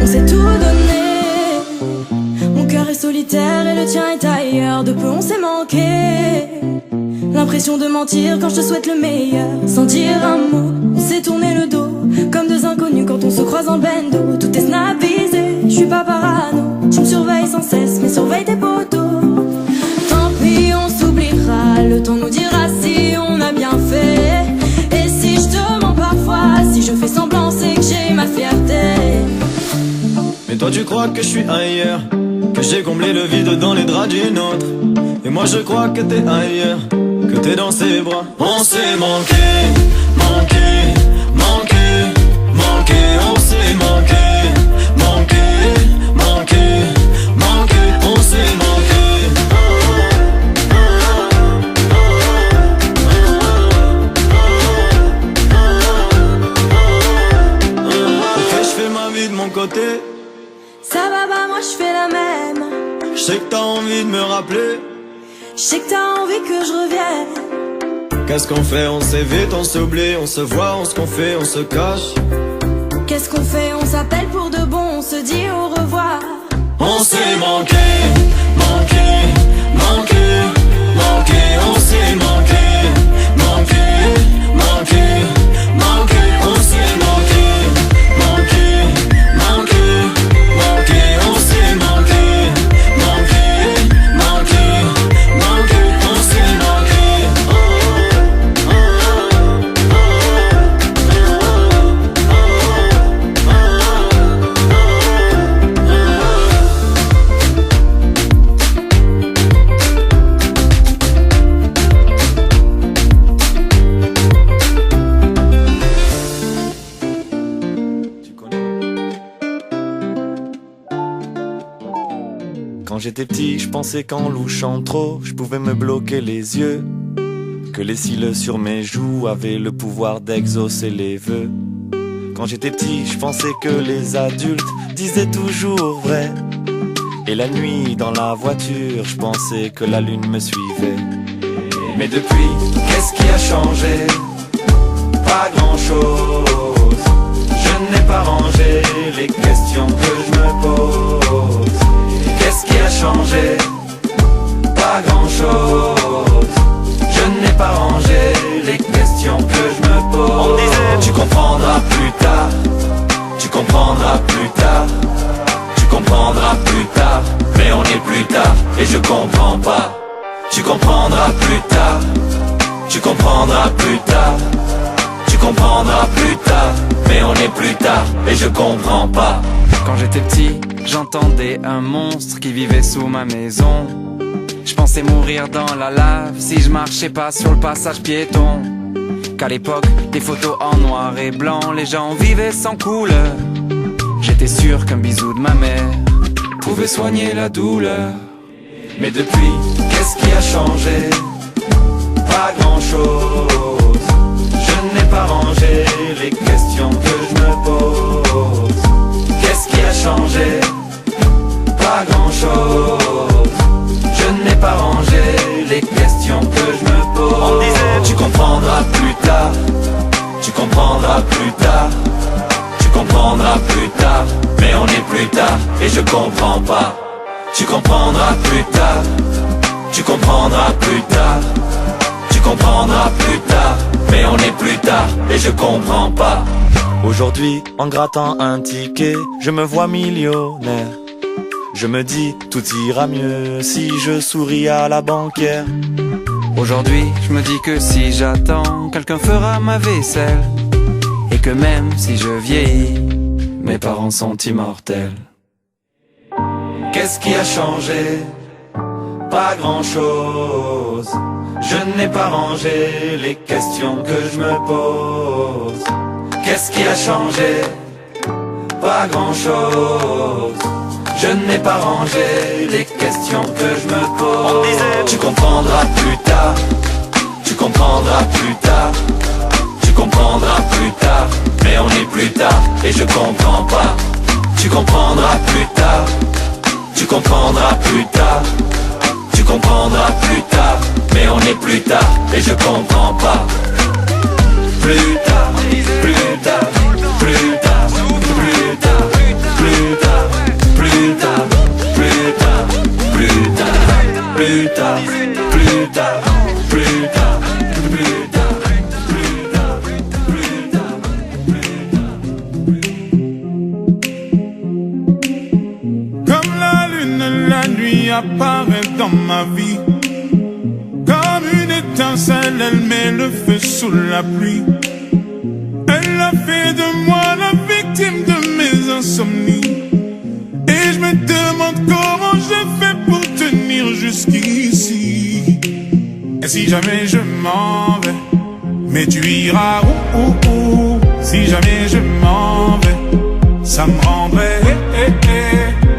On s'est tout donné. Mon cœur est solitaire et le tien est ailleurs. De peu on s'est manqué. L'impression de mentir quand je te souhaite le meilleur. Sans dire un mot, on s'est tourné le dos. Comme deux inconnus quand on se croise en bendo. Tout est snappisé, je suis pas parano. Tu me surveilles sans cesse, mais surveille tes poteaux. Tant pis, on s'oubliera. Le temps nous dira si on a bien fait. Et si je te mens parfois, si je fais semblant, c'est que j'ai ma fierté. Mais toi tu crois que je suis ailleurs, que j'ai comblé le vide dans les draps d'une autre. Et moi je crois que t'es ailleurs, que t'es dans ses bras. On s'est manqué, manqué, manqué, manqué. On s'est manqué, manqué, manqué, manqué. On s'est manqué. Ok, je fais ma vie de mon côté. Ça va pas, moi je fais la même. Je sais que t'as envie de me rappeler. Je sais que t'as envie que je revienne. Qu'est-ce qu'on fait? On s'évite, on s'oublie, on se voit, on se confie, on se cache. Qu'est-ce qu'on fait? On s'appelle pour de bon, on se dit au revoir. On s'est manqué, manqué, manqué, manqué. On s'est manqué, manqué, manqué, manqué. On s'est manqué, manqué, manqué, manqué. On s'est manqué, manqué, manqué, manqué. On s'est manqué. Quand j'étais petit, je pensais qu'en louchant trop, je pouvais me bloquer les yeux. Que les cils sur mes joues avaient le pouvoir d'exaucer les vœux. Quand j'étais petit, je pensais que les adultes disaient toujours vrai. Et la nuit, dans la voiture, je pensais que la lune me suivait. Mais depuis, qu'est-ce qui a changé? Pas grand-chose. Je n'ai pas rangé les questions que je me pose. Qu'est-ce qui a changé? Pas grand-chose. Je n'ai pas rangé les questions que je me pose. On disait tu comprendras plus tard. Tu comprendras plus tard. Tu comprendras plus tard. Mais on est plus tard et je comprends pas. Tu comprendras plus tard. Tu comprendras plus tard. Tu comprendras plus tard, mais on est plus tard et je comprends pas. Quand j'étais petit, j'entendais un monstre qui vivait sous ma maison. Je pensais mourir dans la lave si je marchais pas sur le passage piéton. Qu'à l'époque, des photos en noir et blanc, les gens vivaient sans couleur. J'étais sûr qu'un bisou de ma mère pouvait soigner la douleur. Mais depuis, qu'est-ce qui a changé? Pas grand-chose. Je n'ai pas rangé les questions que je me pose. Qu'est-ce qui a changé? Pas grand-chose. Je n'ai pas rangé les questions que je me pose. On disait tu comprendras plus tard, tu comprendras plus tard, tu comprendras plus tard, mais on est plus tard et je comprends pas. Tu comprendras plus tard, tu comprendras plus tard, tu comprendras plus tard, mais on est plus tard et je comprends pas. Aujourd'hui, en grattant un ticket, je me vois millionnaire. Je me dis, tout ira mieux si je souris à la banquière. Aujourd'hui, je me dis que si j'attends, quelqu'un fera ma vaisselle. Et que même si je vieillis, mes parents sont immortels. Qu'est-ce qui a changé? Pas grand-chose. Je n'ai pas rangé les questions que je me pose. Qu'est-ce qui a changé? Pas grand-chose. Je n'ai pas rangé les questions que je me pose. On disait tu comprendras plus tard, tu comprendras plus tard, tu comprendras plus tard, mais on est plus tard et je comprends pas. Tu comprendras plus tard, tu comprendras plus tard, tu comprendras plus tard, mais on est plus tard et je comprends pas. Plus tard, plus tard, plus tard, plus tard, plus tard, plus tard, plus tard, plus tard, plus tard, plus tard, plus tard, plus tard, plus tard, plus tard. Comme la lune, la nuit apparaît dans ma vie. Comme une étincelle, elle met le feu sous la pluie. Elle a fait de moi la victime de mes insomnies. Et je me demande comment je fais pour tenir jusqu'ici. Et si jamais je m'en vais, mais tu iras où. Si jamais je m'en vais, ça me rendrait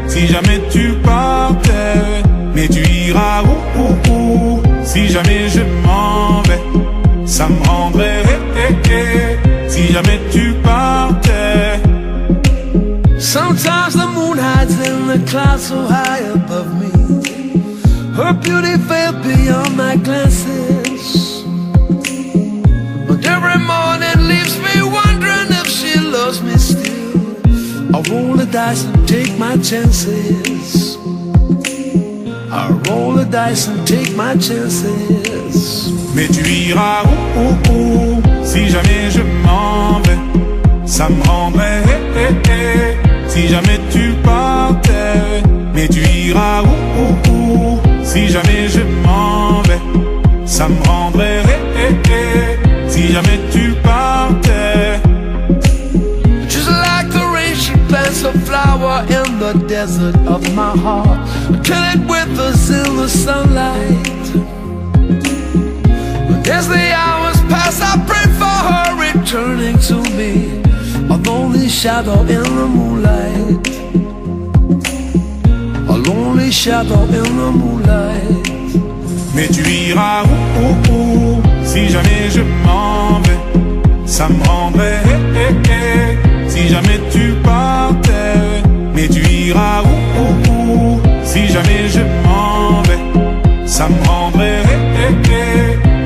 Si jamais tu partais, mais tu iras où. Si jamais je m'en vais, ça me rendrait Si jamais tu partais. Sometimes the moon hides in the clouds so high above me. Her beauty fell beyond my glances. But every morning leaves me wondering if she loves me still. I roll the dice and take my chances. I roll the dice and take my chances. Mais tu iras où. Si jamais je m'en vais, ça me rendrait Si jamais tu partais, mais tu iras où. Si jamais je m'en vais, ça me rendrait Si jamais tu partais. Just like the rain, she plants a flower in the desert of my heart. Kill it with us in the sunlight. But as the hours pass, I pray for her returning to me. A lonely shadow in the moonlight. A lonely shadow in the moonlight. Mais tu iras où. Si jamais je m'en vais, ça me rendrait Si jamais tu partais, mais tu iras où. Si jamais je m'en vais, ça me rendrait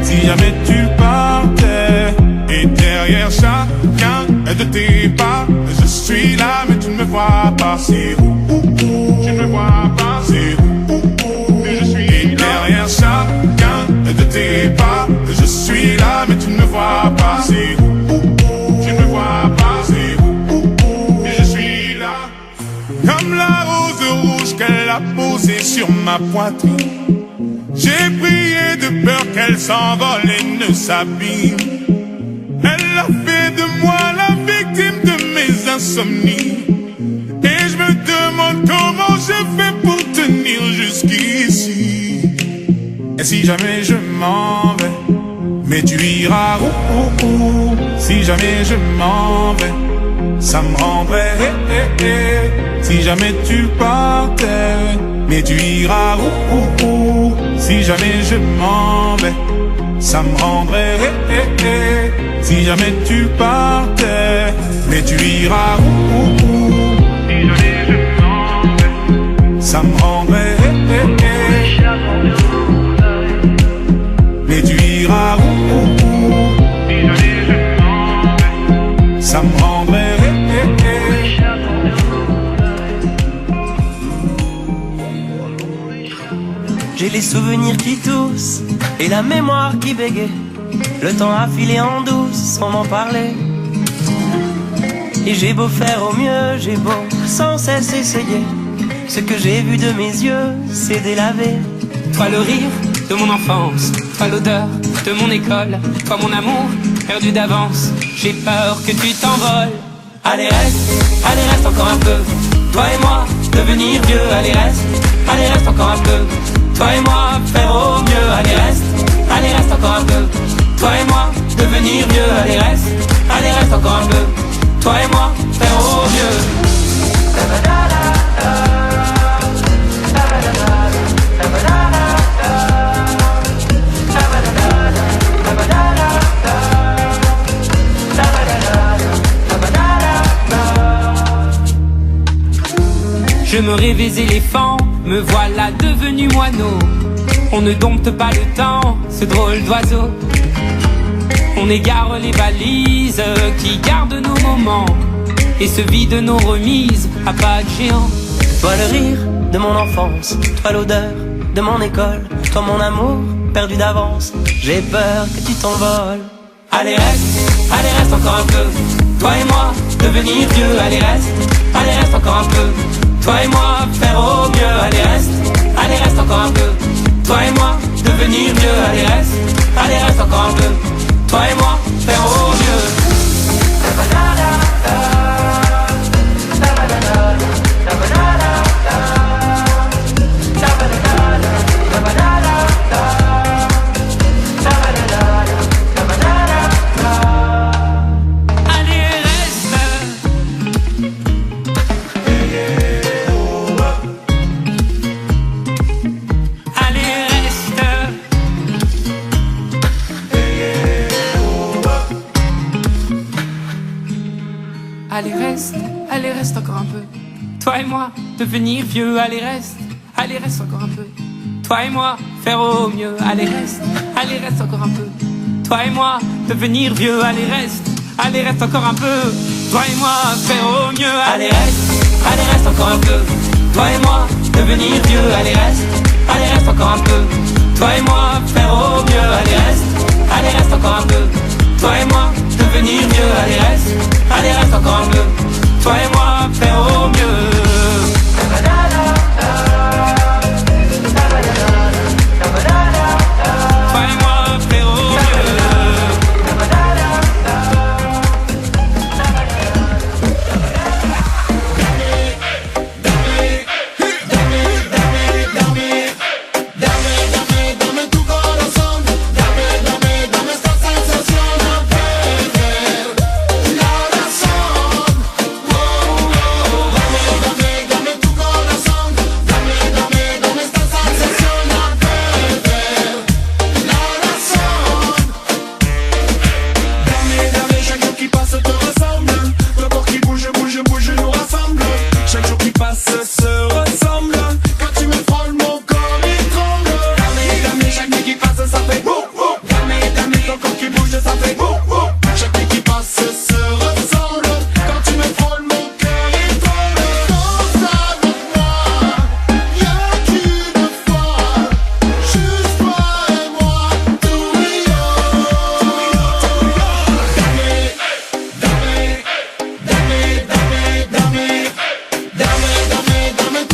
Si jamais tu partais. Et derrière chacun de tes pas, je suis là mais tu ne me vois pas. C'est où. Tu ne me vois pas. C'est où. Je suis et derrière chacun de tes pas, je suis là mais tu ne me vois pas. C'est où. Tu ne me vois pas. C'est où. Je suis là. Comme la rose rouge qu'elle a posée sur ma poitrine. J'ai prié de peur qu'elle s'envole et ne s'abîme. Elle elle a fait de moi la victime de mes insomnies. Et je me demande comment je fais pour tenir jusqu'ici. Et si jamais je m'en vais, mais tu iras où. Si jamais je m'en vais, ça me rendrait si jamais tu partais, mais tu iras où. Si jamais je m'en vais, ça me rendrait si jamais tu partais, mais tu iras où. Si jamais je m'en vais, ça me rendrait mais tu iras où. Si jamais je m'en vais, ça me rendrait J'ai les souvenirs qui toussent et la mémoire qui bégaye. Le temps a filé en douce sans m'en parler. Et j'ai beau faire au mieux, j'ai beau sans cesse essayer. Ce que j'ai vu de mes yeux, c'est délavé. Toi le rire de mon enfance, toi l'odeur de mon école, toi mon amour perdu d'avance. J'ai peur que tu t'envoles. Allez reste encore un peu. Toi et moi, devenir vieux. Allez reste encore un peu. Toi et moi, faire au mieux. Allez reste encore un peu. Toi et moi, devenir vieux. Allez reste encore un peu. Toi et moi, faire au mieux. Je me rêvais éléphant, me voilà devenu moineau. On ne dompte pas le temps, ce drôle d'oiseau. On égare les balises qui gardent nos moments et se vide nos remises à pas de géant. Toi le rire de mon enfance, toi l'odeur de mon école, toi mon amour perdu d'avance. J'ai peur que tu t'envoles. Allez reste encore un peu. Toi et moi, devenir vieux. Allez reste encore un peu. Toi et moi, faire au mieux. Allez reste encore un peu. Toi et moi, devenir vieux. Allez reste encore un peu. Toi et moi, faire au mieux. Allez reste encore un peu. Toi et moi, devenir vieux. Allez reste encore un peu. Toi et moi, faire au mieux. Allez reste encore un peu. Toi et moi, devenir vieux. Allez reste encore un peu. Toi et moi, faire au mieux. Allez reste encore un peu. Toi et moi, devenir vieux. Allez reste encore un peu. Toi et moi, faire au mieux. Allez reste encore un peu. Toi et moi, devenir vieux. Allez reste encore un peu. Toi et moi, faire au mieux. Toi et moi, faire au mieux. Dame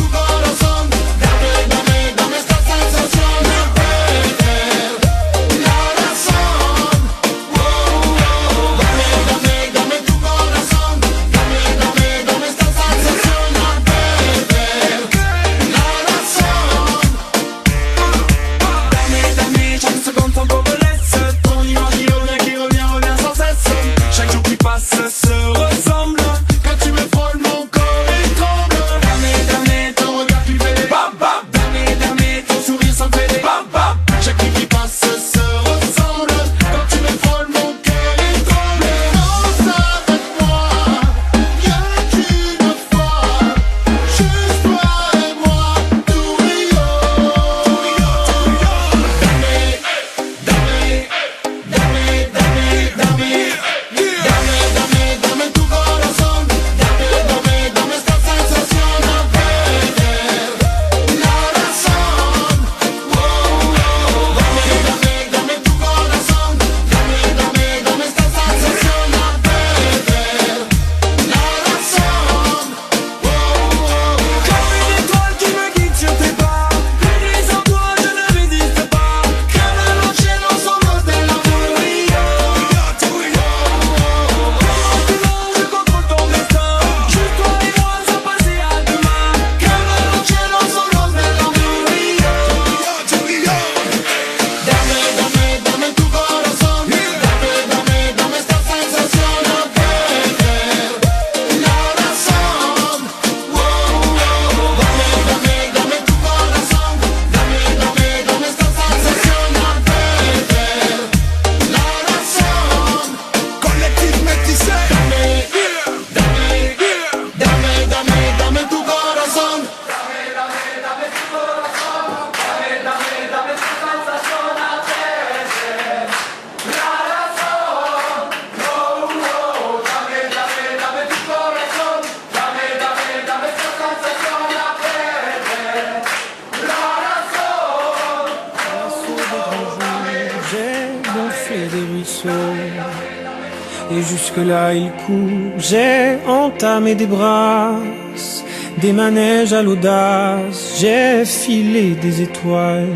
Et jusque-là il court, j'ai entamé des brasses, des manèges à l'audace, j'ai filé des étoiles.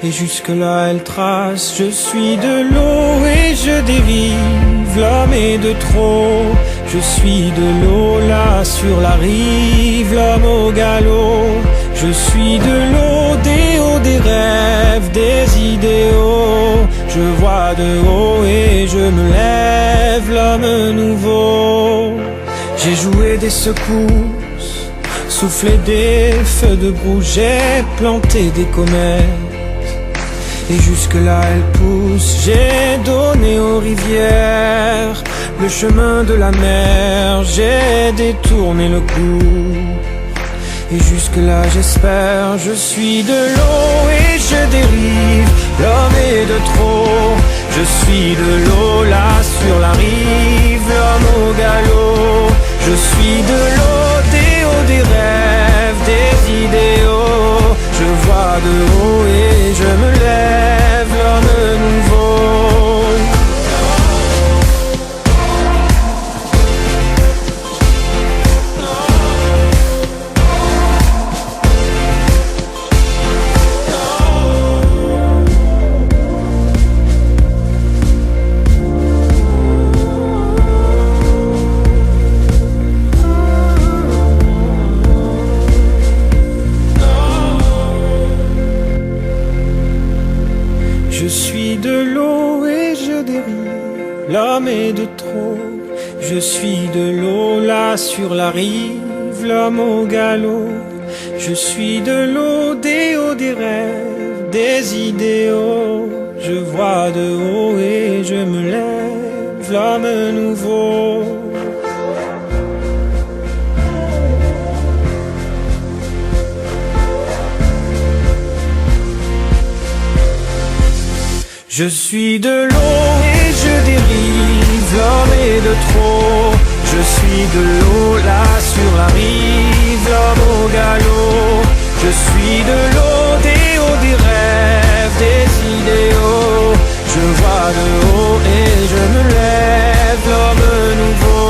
Et jusque-là elle trace, je suis de l'eau et je dérive, l'homme est de trop. Je suis de l'eau là sur la rive, l'homme au galop. Je suis de l'eau, des hauts, des rêves, des idéaux. Je vois de haut et je me lève, l'homme nouveau. J'ai joué des secousses, soufflé des feux de broue, j'ai planté des comètes. Et jusque-là elle pousse, j'ai donné aux rivières le chemin de la mer, j'ai détourné le cours. Et jusque-là j'espère, je suis de l'eau et je dérive, l'homme est de trop. Je suis de l'eau là sur la rive, l'homme au galop. Je suis de l'eau, des hauts, des rêves, des idéaux. Je vois de haut et je me lève, l'homme nouveau. Je suis de l'eau et je dérive, l'homme est de trop. Je suis de l'eau là sur la rive, l'homme au galop. Je suis de l'eau, des hauts, des rêves, des idéaux. Je vois de haut et je me lève, l'homme nouveau. Je suis de l'eau et je dérive, l'homme est de trop. Je suis de l'eau là sur la rive, l'homme au galop. Je suis de l'eau, des hauts, des rêves, des idéaux. Je vois de haut et je me lève, l'homme nouveau.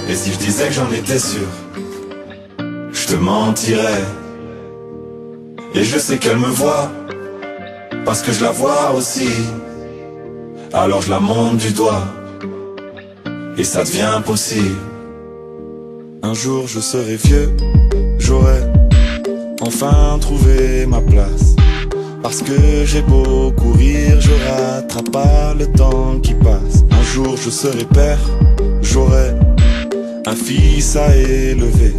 Et si je disais que j'en étais sûr, je te mentirais. Et je sais qu'elle me voit, parce que je la vois aussi. Alors je la monte du doigt, et ça devient possible. Un jour je serai vieux, j'aurai enfin trouvé ma place. Parce que j'ai beau courir, je rattrape pas le temps qui passe. Un jour je serai père, j'aurai un fils à élever.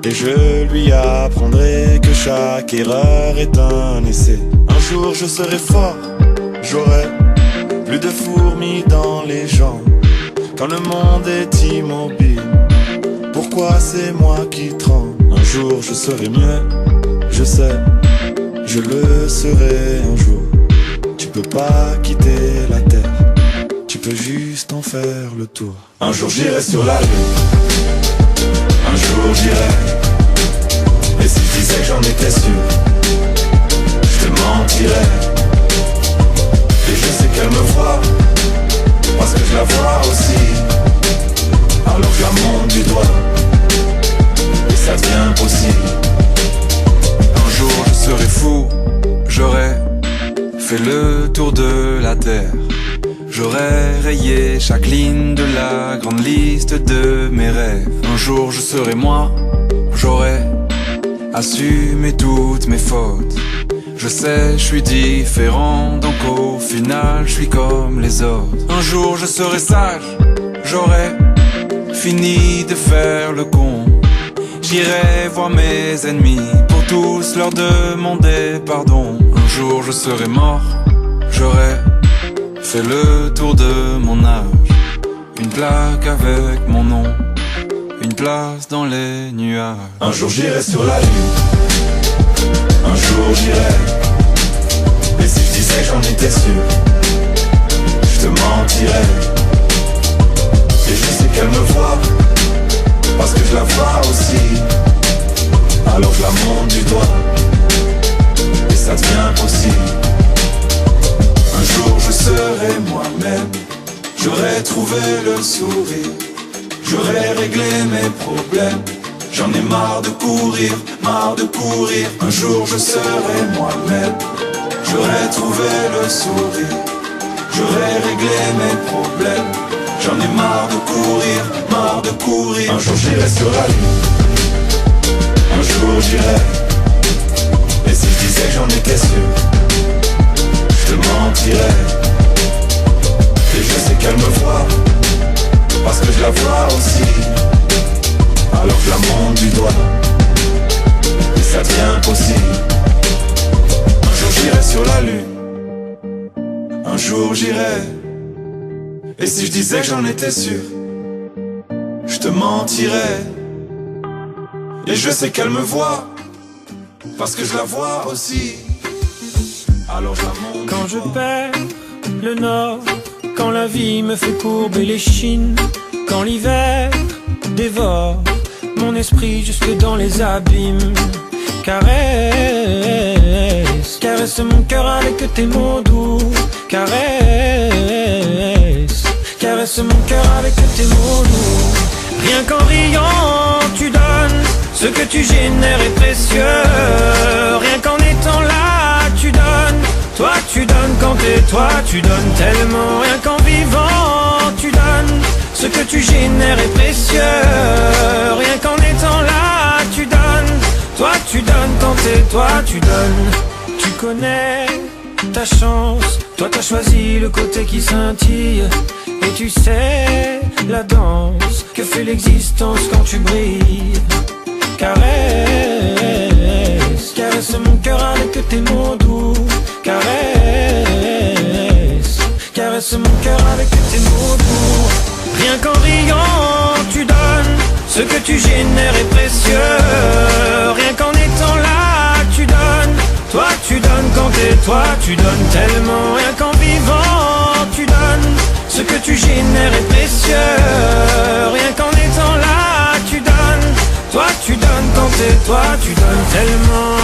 Et je lui apprendrai que chaque erreur est un essai. Un jour je serai fort, j'aurai plus de fourmis dans les jambes. Quand le monde est immobile, pourquoi c'est moi qui tremble? Un jour je serai mieux, je sais, je le serai un jour. Tu peux pas quitter la terre, tu peux juste en faire le tour. Un jour j'irai sur la lune, un jour j'irai. Et si je disais que j'en étais sûr, je te mentirais. Et je sais qu'elle me voit, parce que je la vois aussi. Alors je la monte du doigt, et ça devient possible. Un jour je serai fou, j'aurai fait le tour de la terre. J'aurais rayé chaque ligne de la grande liste de mes rêves. Un jour je serai moi, j'aurais assumé toutes mes fautes. Je sais, je suis différent, donc au final je suis comme les autres. Un jour je serai sage, j'aurais fini de faire le con. J'irai voir mes ennemis pour tous leur demander pardon. Un jour je serai mort, j'aurais fait le tour de mon âge. Une plaque avec mon nom, une place dans les nuages. Un jour j'irai sur la lune, un jour j'irai. Et si je disais que j'en étais sûr, je te mentirais. Et je sais qu'elle me voit, parce que je la vois aussi. impossible. Un jour je serai moi-même, j'aurai trouvé le sourire, j'aurai réglé mes problèmes. J'en ai marre de courir, marre de courir. Un jour je serai moi-même, j'aurai trouvé le sourire, j'aurai réglé mes problèmes. J'en ai marre de courir, marre de courir. Un jour j'irai sur la lune, un jour j'irai. Et si je disais que j'en étais sûr, je te mentirais. Et je sais qu'elle me voit, parce que je la vois aussi. Alors je la monte du doigt, et ça devient possible. Un jour j'irai sur la lune, un jour j'irai. Et si je disais que j'en étais sûr, je te mentirais. Et je sais qu'elle me voit, parce que je la vois aussi. Alors je la monte. Quand je perds le nord, quand la vie me fait courber les chines, quand l'hiver dévore mon esprit jusque dans les abîmes, caresse, caresse mon cœur avec tes mots doux, caresse, caresse mon cœur avec tes mots doux. Rien qu'en riant tu donnes, ce que tu génères est précieux. Rien qu'en étant là tu donnes, toi tu donnes quand t'es toi, tu donnes tellement. Rien qu'en vivant tu donnes, ce que tu génères est précieux. Rien qu'en étant là tu donnes, toi tu donnes quand t'es toi, tu donnes. Tu connais ta chance, toi t'as choisi le côté qui scintille. Et tu sais la danse que fait l'existence quand tu brilles. Caresse, caresse mon cœur avec tes mots doux. Caresse, caresse mon cœur avec tes mots doux. Rien qu'en riant tu donnes, ce que tu génères est précieux. Rien qu'en étant là tu donnes, toi tu donnes quand t'es toi, tu donnes tellement. Rien qu'en vivant tu donnes, ce que tu génères est précieux. Rien qu'en étant là tu donnes, toi tu donnes quand t'es toi, tu donnes tellement.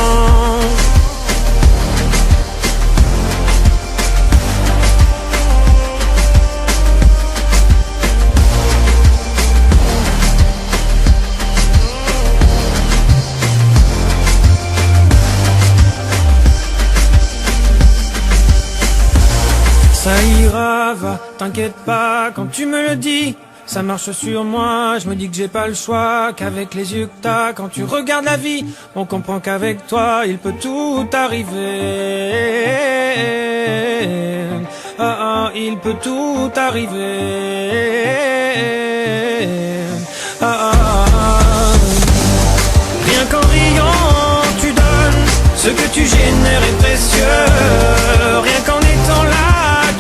Ça ira, va, t'inquiète pas, quand tu me le dis, ça marche sur moi, je me dis que j'ai pas le choix, qu'avec les yeux que t'as, quand tu regardes la vie, on comprend qu'avec toi, il peut tout arriver. Ah ah, il peut tout arriver. Ah ah, rien qu'en riant, tu donnes, ce que tu génères est précieux. Rien qu'en étant là,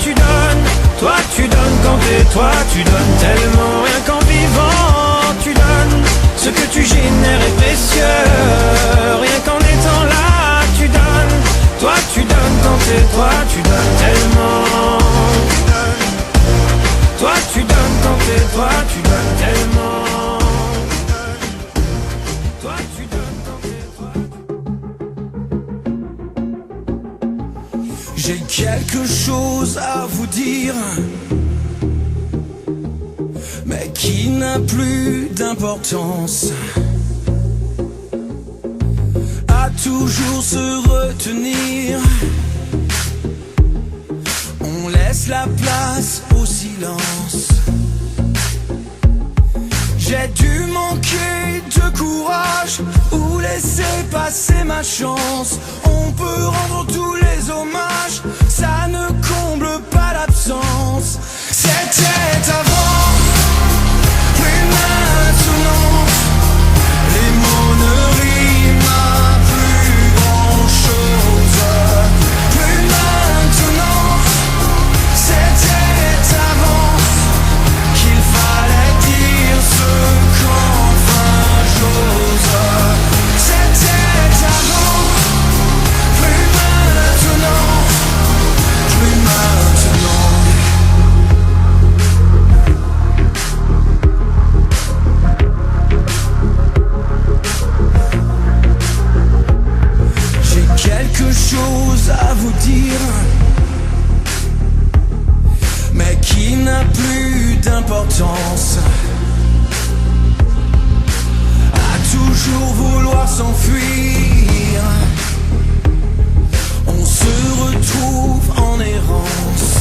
tu donnes, toi tu donnes quand t'es toi, tu donnes tellement. Rien qu'en vivant, tu donnes, ce que tu génères est précieux. Rien qu'en étant là, tu donnes, toi tu donnes quand t'es toi, tu donnes tellement. Toi tu donnes quand t'es toi, tu donnes tellement. Toi tu donnes quand t'es toi. J'ai quelque chose à vous dire, mais qui n'a plus d'importance. À toujours se retenir, on laisse la place au silence. J'ai dû manquer de courage ou laisser passer ma chance. On peut rendre tous les hommages, ça ne comble pas l'absence. C'était avant, mais maintenant les mots ne riment à plus grand chose. Mais maintenant, c'était avant qu'il fallait dire ce qu'enfin j'ose. C'était avant, mais maintenant chose à vous dire, mais qui n'a plus d'importance. À toujours vouloir s'enfuir, on se retrouve en errance,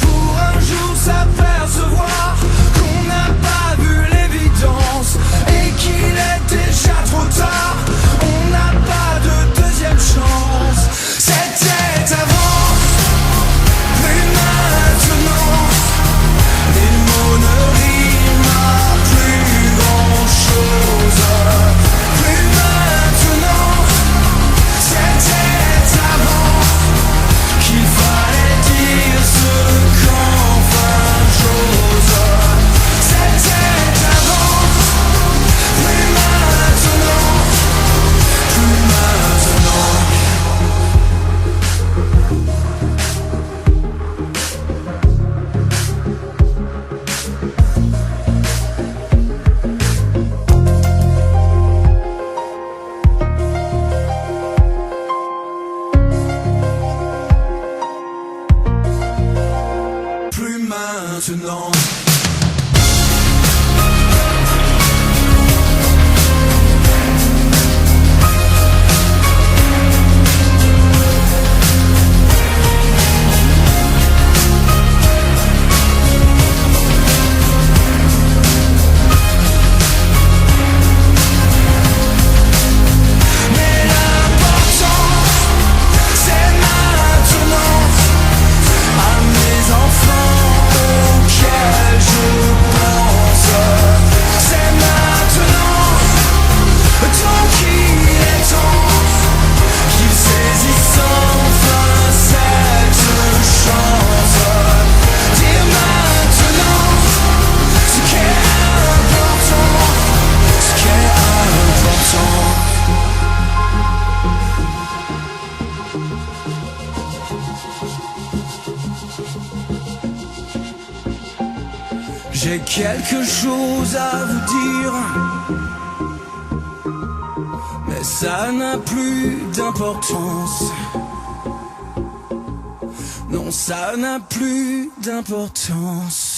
pour un jour s'apercevoir qu'on n'a pas vu l'évidence et qu'il est déjà trop tard. On n'a pas de deuxième chance. C'était avant, plus maintenant. Les mots ne riment à plus grand chose. Plus maintenant, c'était avant qu'il fallait dire ce qu'enfin j'ose. C'était avant, plus maintenant, plus maintenant. Plus maintenant. Mais l'important, c'est maintenant. À mes enfants auxquels je pense, c'est maintenant. Tant qu'il est temps qu'ils saisissent enfin cette chance. Dire maintenant ce qui est important, ce qui est important. J'ai quelque chose à vous dire, mais ça n'a plus d'importance. Non, ça n'a plus d'importance.